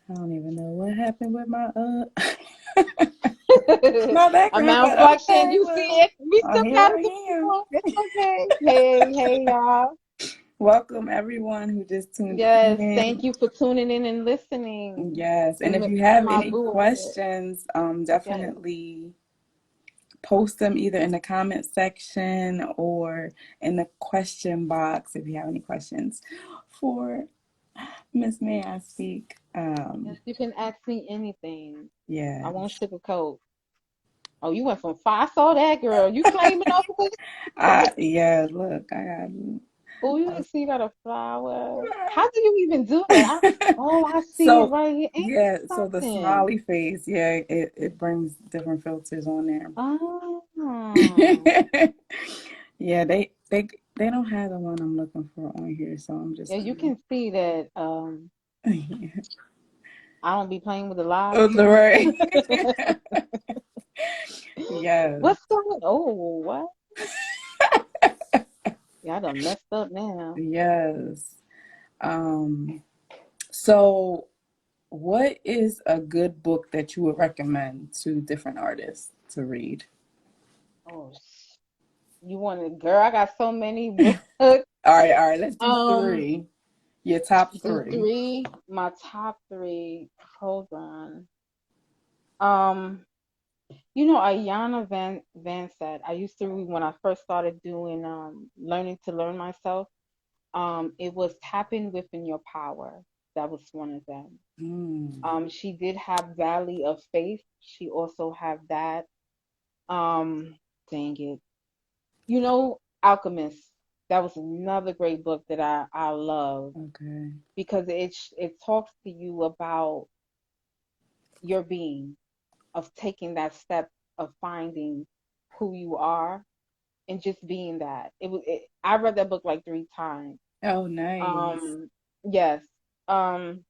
I don't even know what happened with my my A background, but malfunction, okay, you see well, it. We still here got I it am. going on. It's okay. Hey, hey, y'all. Welcome everyone who just tuned Yes, thank in. you for tuning in and listening Yes, and if to you have my any boo over here. questions, Yes. definitely post them either in the comment section or in the question box if you have any questions for Miss May I Speak. Yes, you can ask me anything. I won't Yes. sugarcoat. Oh, you went from five. I saw that girl. You flaming over Yeah, look, I got Oh, you a see, you got a flower. How do you even do that? Oh, I see it so right here. Ain't yeah, that so the something? smiley face, yeah, it brings different filters on there. Oh, Yeah, they don't have the one I'm looking for on here, so I'm yeah, just you gonna can see that. I don't be playing with the live. Oh, right. Yes. What's going? Oh, what? Yeah, I done messed up now. Yes. Um, so what is a good book that you would recommend to different artists to read? Oh, you want a girl? I got so many books. All right, let's do Um, three. Your top do three. three. My top three. Hold on. Um, Ayana Van said I used to read when I first started doing learning to learn myself. It was tapping within your power. That was one of them. Mm, She did have Valley of Faith. She also had that. Um, dang it. Alchemist. That was another great book that I love okay. because it talks to you about your being, of taking that step of finding who you are and just being that. I read that book like three times. Oh, nice. Yes. Um,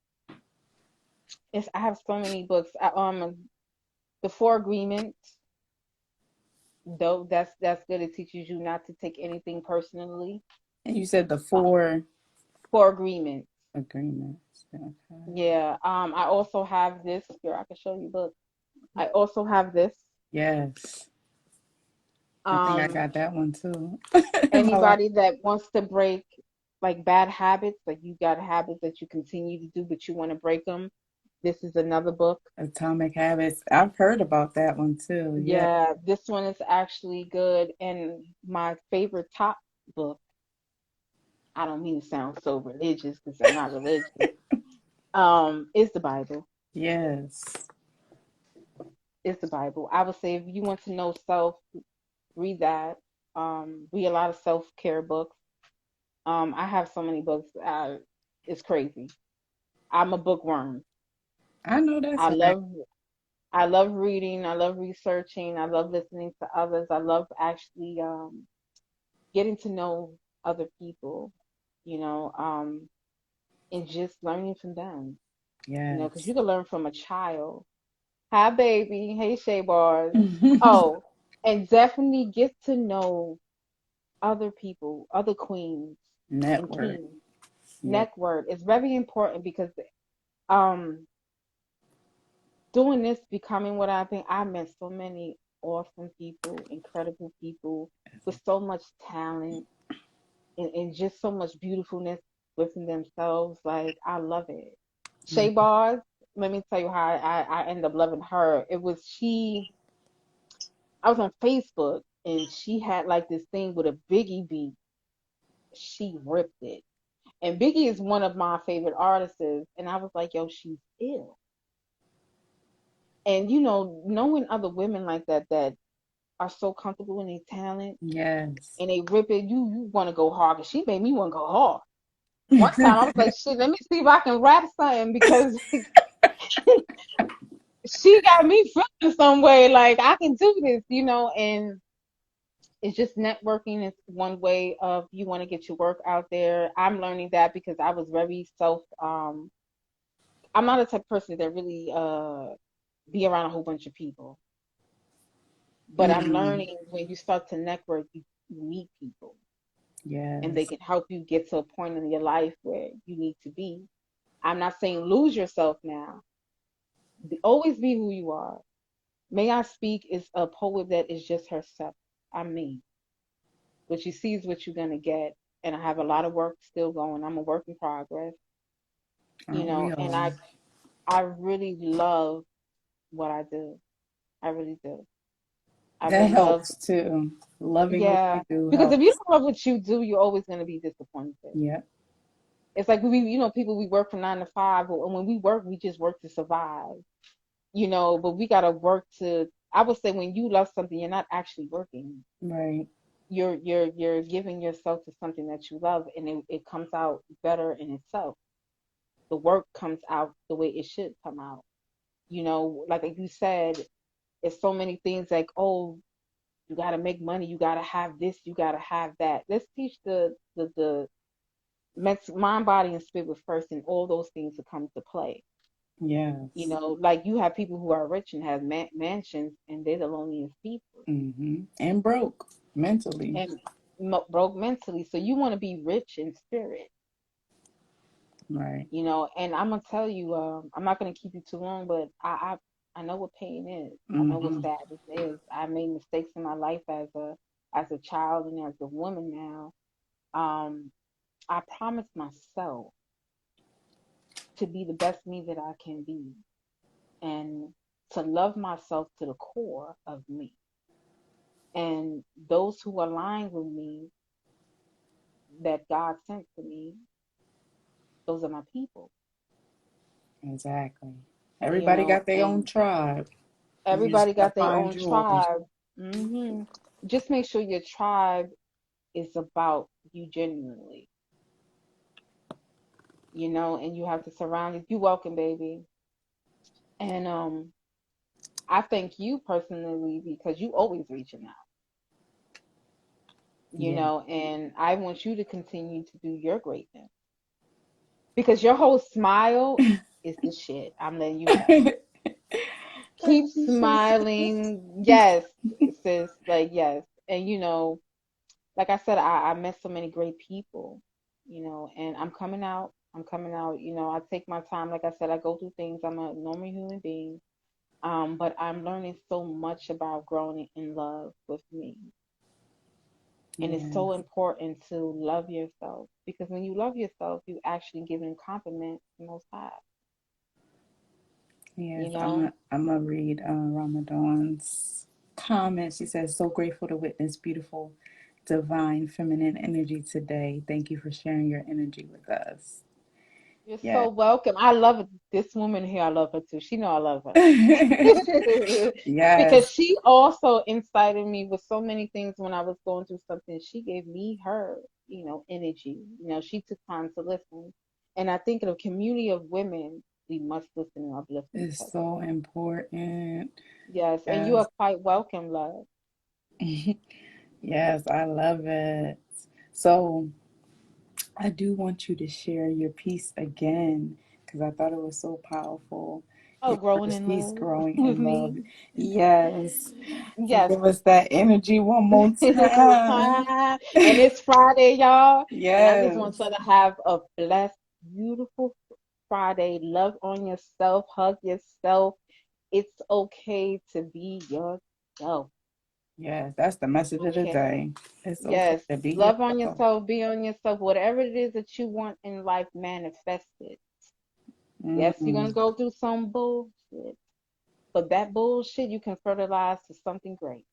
I have so many books. The Four Agreements, though that's good. It teaches you not to take anything personally. And you said the Uh, four Four Agreements. agreements. Okay. Yeah. I also have this. Here, I can show you books. I also have this. Yes. I think I Um, got that one too. Anybody that wants to break like bad habits, like you got habits that you continue to do, but you want to break them, this is another book. Atomic Habits. I've heard about that one too. Yeah. Yeah, this one is actually good. And my favorite top book, I don't mean to sound so religious because I'm not religious, is the Bible. Yes. Is the Bible. I would say if you want to know self, read that. Read a lot of self-care books. I have so many books. It's crazy. I'm a bookworm. I know that's I right. love I love reading. I love researching. I love listening to others. I love actually getting to know other people, you know, and just learning from them, because Yes. you can learn from a child. Hi, baby. Hey, Shay Bars. Oh, and definitely get to know other people, other queens and Network. kings. Yeah. Network is very important because um doing this, becoming what I've been, I met so many awesome people, incredible people with so much talent and just so much beautifulness within themselves. Like, I love it. Yeah. Shay Bars, let me tell you how I ended up loving her. I was on Facebook and she had like this thing with a Biggie beat. she ripped it. And Biggie is one of my favorite artists, and I was like, yo, she's ill. And knowing other women like that are so comfortable in their talent Yes. and they rip it, you want to go hard. 'Cause she made me want to go hard. One time I was like, shit, let me see if I can rap something because she got me feeling some way like I can do this. And it's just networking is one way of you want to get your work out there. I'm learning that because I was very I'm not a type of person that really be around a whole bunch of people. But I'm Mm, learning when you start to network, you meet people and they yes. can help you get to a point in your life where you need to be. I'm not saying lose yourself now. Always be who you are. May I Speak is a poet that is just herself. I'm me. What you see is what you're gonna get. And I have a lot of work still going. I'm a work in progress, Aren't we and all? I really love what I do. I really do. I That really love, helps too. Loving what you yeah. do Because if you helps. don't love what you do, you're always gonna be disappointed. Yep. It's like people we work from 9 to 5, but when we work, we just work to survive. But we gotta work to. I would say when you love something, you're not actually working. Right. You're giving yourself to something that you love, and it comes out better in itself. The work comes out the way it should come out. Like you said, it's so many things like, oh, you gotta make money, you gotta have this, you gotta have that. Let's teach the mind, body, and spirit first, and all those things to come to play. Yes. Like you have people who are rich and have mansions, and they're the loneliest people, And broke mentally. and broke mentally. So you want to be rich in spirit, Right. And I'm gonna tell you, I'm not gonna keep you too long, but I know what pain is. I know what Mm-hmm. sadness is. I made mistakes in my life as a child and as a woman now. Um, I promised myself to be the best me that I can be, and to love myself to the core of me. And those who align with me that God sent to me, those are my people. Exactly. You Everybody know, got their own and tribe. You just everybody gotta got their find own yours. tribe. Just make sure your tribe is about you genuinely, and you have to surround it. You welcome, baby. And I thank you personally because you always reaching out, Yeah. and I want you to continue to do your greatness because your whole smile is the shit. I'm letting you know. Keep Thank you, sis. smiling. Yes, sis, like yes. And like I said, I met so many great people, and I'm coming out. I'm coming out. I take my time. Like I said, I go through things. I'm a normal human being. But I'm learning so much about growing in love with me. And it's so Yes. important to love yourself because when you love yourself, you actually giving compliments to Most High, Yes. you I'm know? gonna read Ramadan's comment. She says, "So grateful to witness beautiful, divine, feminine energy today. Thank you for sharing your energy with us." You're Yeah. so welcome. I love it. This woman here. I love her too. She know I love her. Because Yes. she also incited me with so many things when I was going through something. She gave me her, energy. She took time to listen. And I think in a community of women, we must listen and uplift each It's other. so important. Yes, and you Yes. are quite welcome, love. Yes, I love it. So I do want you to share your piece again because I thought it was so powerful. Oh, Your growing first in piece, love Growing with in Love. me. Yes. So Yes. give us that energy one more time. And it's Friday, y'all. And I just want Yes. y'all to have a blessed, beautiful Friday. Love on yourself, hug yourself. It's okay to be yourself. Yes, that's the message of the Okay. day. It's okay Yes. to be Love on yourself. yourself, be on yourself. Whatever it is that you want in life, manifest it. Yes, you're gonna Mm, go through some bullshit. But that bullshit you can fertilize to something great.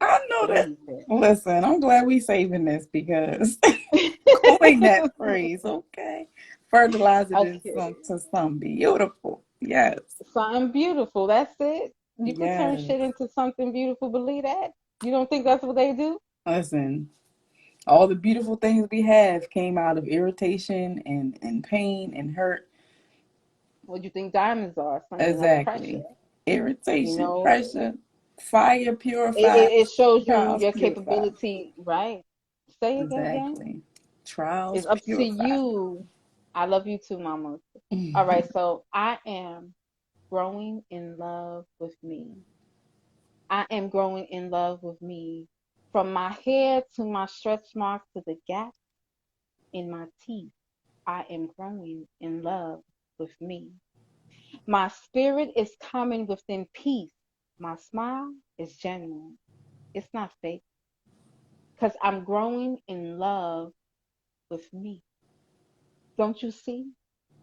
I know That's what that. he said. Listen, I'm glad we saving this because coin that phrase, okay? Fertilize it Okay. into something beautiful. Yes. Something beautiful. That's it. You could turn Yes. shit into something beautiful. Believe that? You don't think that's what they do? Listen, all the beautiful things we have came out of irritation and pain and hurt. What do you think diamonds are? Something of pressure. Exactly. You Irritation, know, pressure, fire it, it, purifies, it shows you trials your purify. capability, right? Say it again. Exactly. Trials It's up to purify. you. I love you too, mama. All right, so I am growing in love with me. I am growing in love with me. From my hair to my stretch marks to the gap in my teeth, I am growing in love with me. My spirit is coming within peace. My smile is genuine. It's not fake because I'm growing in love with me. Don't you see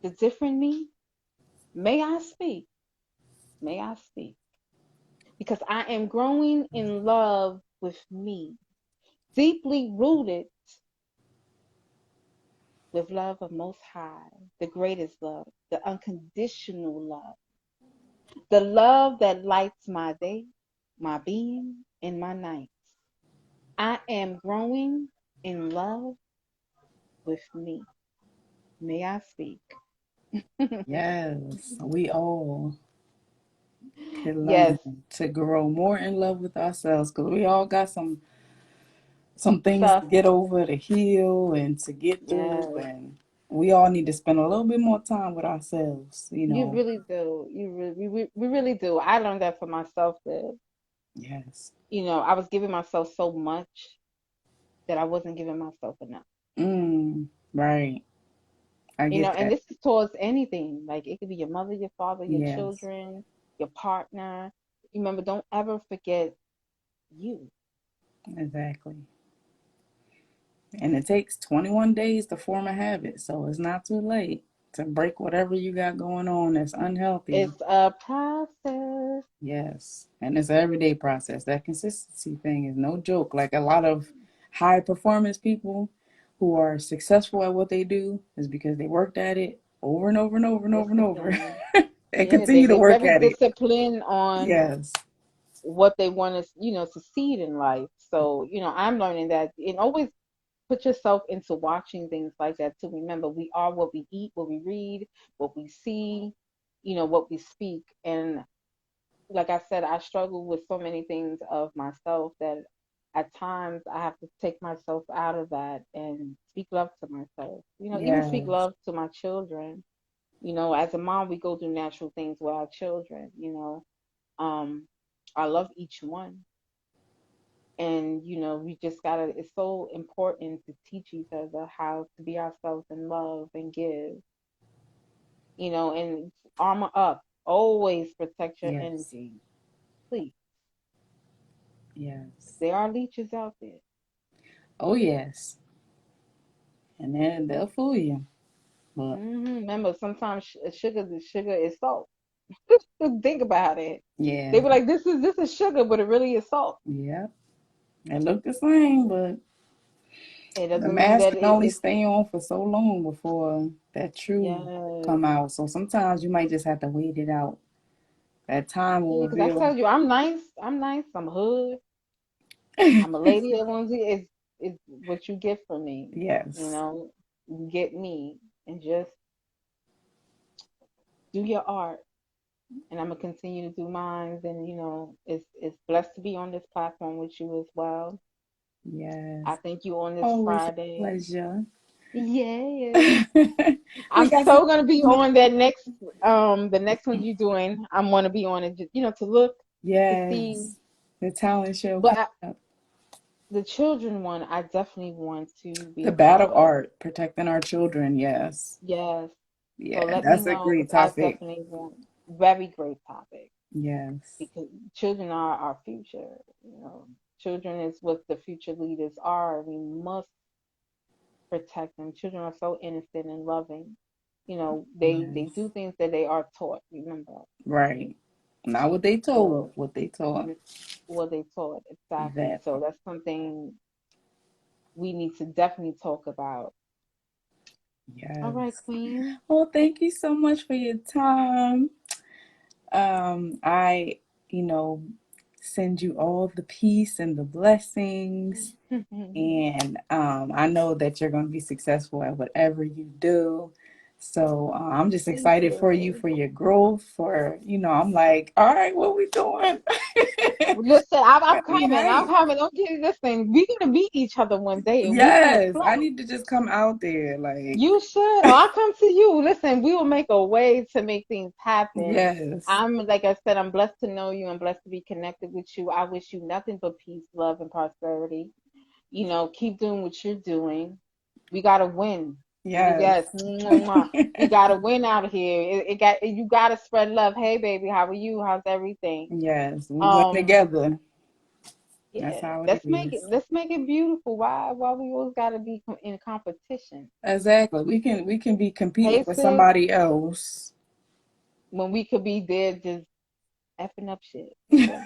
the different me? May I speak? May I speak? Because I am growing in love with me, deeply rooted with love of Most High, the greatest love, the unconditional love, the love that lights my day, my being, and my nights. I am growing in love with me. May I speak? Yes, we all can learn Yes, to grow more in love with ourselves because we all got some things to stuff. get over, to heal, and to get through, Yes, and we all need to spend a little bit more time with ourselves. you really do. We really do. I learned that for myself that, Yes. I was giving myself so much that I wasn't giving myself enough. Right. I get And that. this is towards anything. Like it could be your mother, your father, your Yes. children, your partner. Remember, don't ever forget you. Exactly. And it takes 21 days to form a habit, so it's not too late to break whatever you got going on that's unhealthy. It's a process. Yes. And it's an everyday process. That consistency thing is no joke. Like a lot of high performance people who are successful at what they do is because they worked at it over and over and over and over and over Discipline. and Yeah, continue to they're work very at it. disciplined on Yes. what they want to, succeed in life. So, I'm learning that, and always put yourself into watching things like that to remember we are what we eat, what we read, what we see, what we speak. And like I said, I struggle with so many things of myself that at times I have to take myself out of that and speak love to myself. Even speak Yes. love to my children. As a mom, we go through natural things with our children. Um, I love each one. And, we just gotta, it's so important to teach each other how to be ourselves and love and give, and armor up. Always protect your Yes. energy, please. Yes. There are leeches out there. Oh, yes. And then they'll fool you. But Remember, sometimes sugar is salt. Think about it. They yeah. were like, this is sugar, but it really is salt. Yeah. They look the same, but It the doesn't mean mask that can only it's stay on for so long before that true yes. come out. So sometimes you might just have to wait it out. That time will Yeah, because I reveal. tell you, I'm nice. I'm nice. I'm hood. I'm a lady at onesie. It's what you get from me. You Yes. know, you get me and just do your art. And I'm gonna continue to do mine. And it's blessed to be on this platform with you as well. I Yes. thank you on this Always a Friday. pleasure. Yes. We I'm got so some. gonna be on that next the next one you're doing. I'm gonna be on it, just, to look to see. Yes. The talent show But coming up. the children one, I definitely want to be The a part battle of. art, protecting our children. Yes. Yes. So Yeah, let me that's a know great because I topic. definitely want. Very great topic Yes. because children are our future. Children is what the future leaders are. We must protect them. Children are so innocent and loving. They Yes. do things that they are taught. Remember. Right. Not what they told. So What they taught. what they taught exactly. That So part. that's something we need to definitely talk about. All right, Yes. Queen. Well, thank you so much for your time. I, you know, send you all the peace and the blessings. And I know that you're going to be successful at whatever you do. So I'm just Thank excited for you, you. for your growth, I'm like, all right, what we doing? Listen, I'm Got me coming. I'm hyped. coming. Okay, listen, we're gonna meet each other one day and we gonna Yes, I flow. need to just come out there. Like, You should, or I'll come to you. Listen, we will make a way to make things happen. yes, I'm, like I said, I'm blessed to know you. I'm blessed to be connected with you. I wish you nothing but peace, love, and prosperity. Keep doing what you're doing. We gotta win. yes, Yes, mwah. We gotta win out here. You gotta spread love. Hey, baby, how are you? How's everything? yes. We win Um, together. That's yeah, how it let's make it is. beautiful. Why we always gotta be in competition? Exactly. We can be competing Hey, with sis, somebody else. when we could be there just effing up shit. Okay.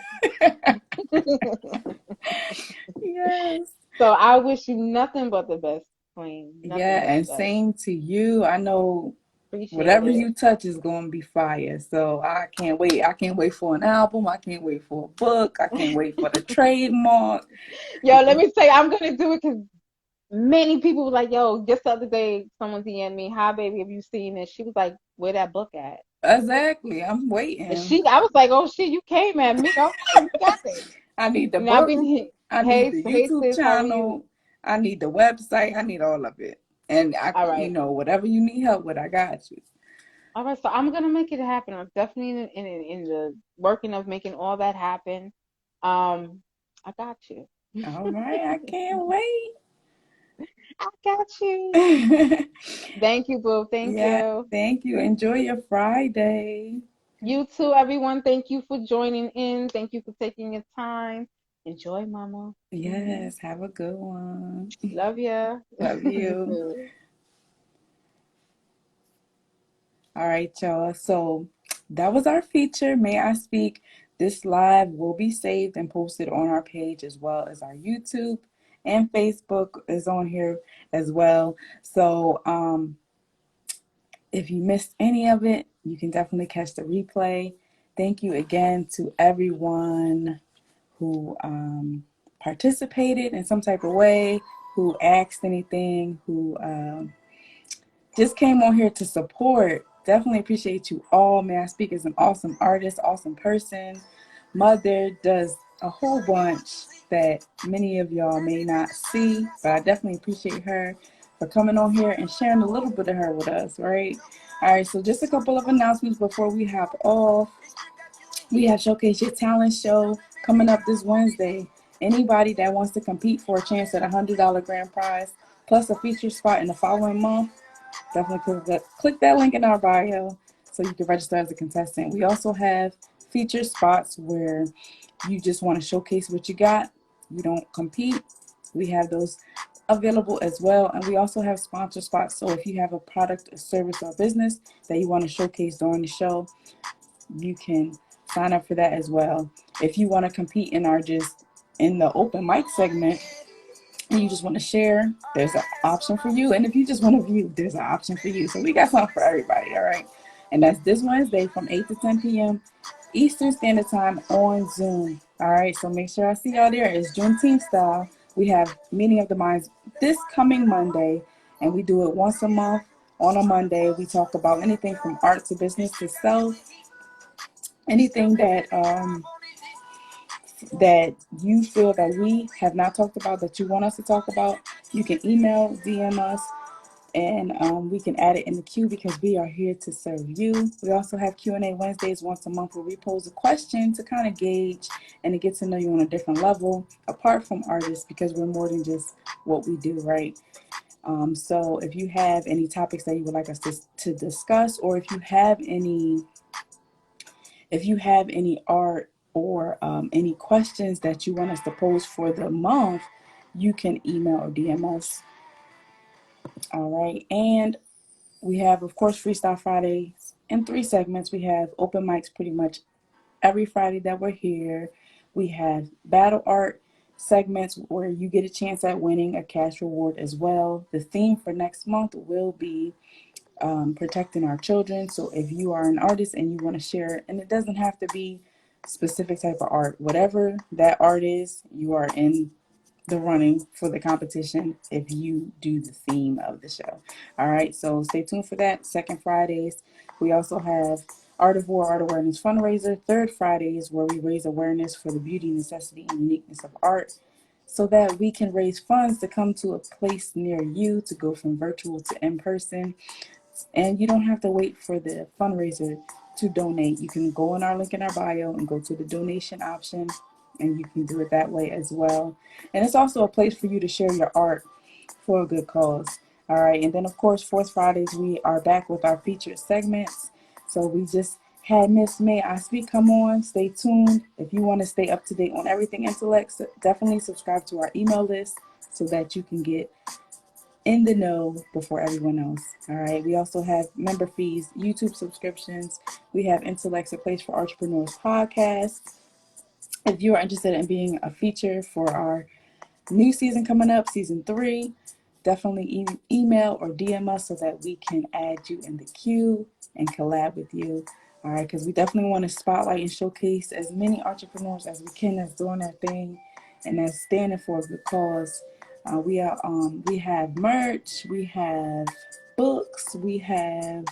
Yes. So I wish you nothing but the best, Queen. Nothing Yeah, but the and best. same to you. I know Appreciate whatever it. you touch is going to be fire. So I can't wait. I can't wait for an album. I can't wait for a book. I can't wait for the trademark. Yo, let me say, I'm gonna do it because many people were like, "Yo, just the other day, someone DM'd me, hi baby, have you seen this?" She was like, "Where that book at?" Exactly. I'm And waiting. I was like, "Oh shit, you came at me." I'm like, "You got it." I need the I've book. been here. I need Hey, the hey YouTube sis, how are you? channel. I need the website. I need all of it. And All right. whatever you need help with, I got you. All right, so I'm gonna make it happen. I'm definitely in the working of making all that happen. I got you. All right. I can't wait. I got you. Thank you, boo. Thank Yeah. you. Thank you. Enjoy your Friday. You too, everyone. Thank you for joining in. Thank you for taking your time. Enjoy, mama. Yes. Have a good one. Love ya. Love You you. too. All right, y'all. So that was our feature. May I speak? This live will be saved and posted on our page as well as our YouTube and Facebook is on here as well. So if you missed any of it, you can definitely catch the replay. Thank you again to everyone who participated in some type of way, who asked anything, who just came on here to support. Definitely appreciate you all. May I Speak is an awesome artist, awesome person. Mother does a whole bunch that many of y'all may not see, but I definitely appreciate her for coming on here and sharing a little bit of her with us, right? All right, so just a couple of announcements before we hop off. We have Showcase Your Talent show coming up this Wednesday. Anybody that wants to compete for a chance at a $100 grand prize plus a feature spot in the following month, definitely click that link in our bio so you can register as a contestant. We also have featured spots where you just want to showcase what you got. You don't compete. We have those available as well. And we also have sponsor spots. So if you have a product, a service, or business that you want to showcase during the show, you can sign up for that as well. If you want to compete in our just in the open mic segment, and you just want to share, there's an option for you. And if you just want to view, there's an option for you. So we got something for everybody, all right? And that's this Wednesday from 8 to 10 p.m. Eastern Standard Time on Zoom. All right, so make sure I see y'all there. It's Juneteenth style. We have Meeting of the Minds this coming Monday, and we do it once a month on a Monday. We talk about anything from art to business to self, anything that you feel that we have not talked about that you want us to talk about, you can email, DM us, and we can add it in the queue because we are here to serve you. We also have Q&A Wednesdays once a month where we pose a question to kind of gauge and to get to know you on a different level, apart from artists, because we're more than just what we do, right? So if you have any topics that you would like us to discuss, or if you have any art or any questions that you want us to pose for the month, you can email or DM us. All right. And we have, of course, Freestyle Fridays in 3 segments. We have open mics pretty much every Friday that we're here. We have battle art segments where you get a chance at winning a cash reward as well. The theme for next month will be protecting our children. So if you are an artist and you want to share, and it doesn't have to be specific type of art, whatever that art is, you are in the running for the competition if you do the theme of the show. All right, so stay tuned for that. Second Fridays, we also have Art of War, Art Awareness Fundraiser. Third Fridays, where we raise awareness for the beauty, necessity, and uniqueness of art so that we can raise funds to come to a place near you to go from virtual to in person. And you don't have to wait for the fundraiser to donate. You can go on our link in our bio and go to the donation option, and you can do it that way as well. And it's also a place for you to share your art for a good cause. All right. And then, of course, Fourth Fridays, we are back with our featured segments. So we just had Miss May I Speak come on. Stay tuned. If you want to stay up to date on everything intellect, definitely subscribe to our email list so that you can get in the know before everyone else. All right. We also have member fees, YouTube subscriptions. We have Intellect's a Place for Entrepreneurs podcast. If you are interested in being a feature for our new season coming up, season 3, definitely email or DM us so that we can add you in the queue and collab with you. All right, because we definitely want to spotlight and showcase as many entrepreneurs as we can that's doing their thing and that's standing for a good cause. We have merch, we have books, we have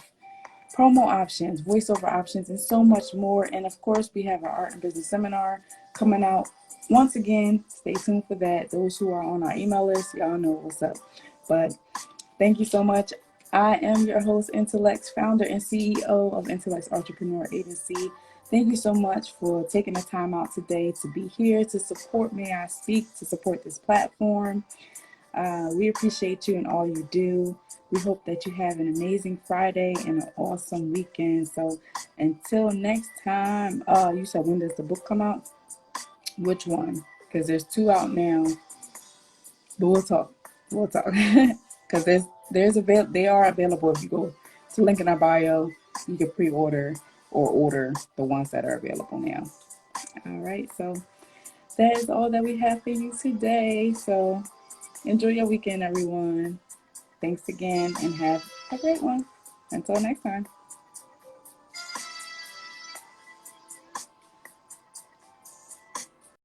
promo options, voiceover options, and so much more. And of course, we have our art and business seminar coming out. Once again, stay tuned for that. Those who are on our email list, y'all know what's up. But thank you so much. I am your host, Intellect's founder and CEO of Intellect's Artrepreneur Agency. Thank you so much for taking the time out today to be here, to support May I Speak, to support this platform. We appreciate you and all you do. We hope that you have an amazing Friday and an awesome weekend. So until next time, you said when does the book come out? Which one? Because there's 2 out now. But we'll talk. We'll talk. Because they are available if you go to link in our bio. You can pre-order or order the ones that are available now. All right. So that is all that we have for you today. So enjoy your weekend, everyone. Thanks again and have a great one. Until next time.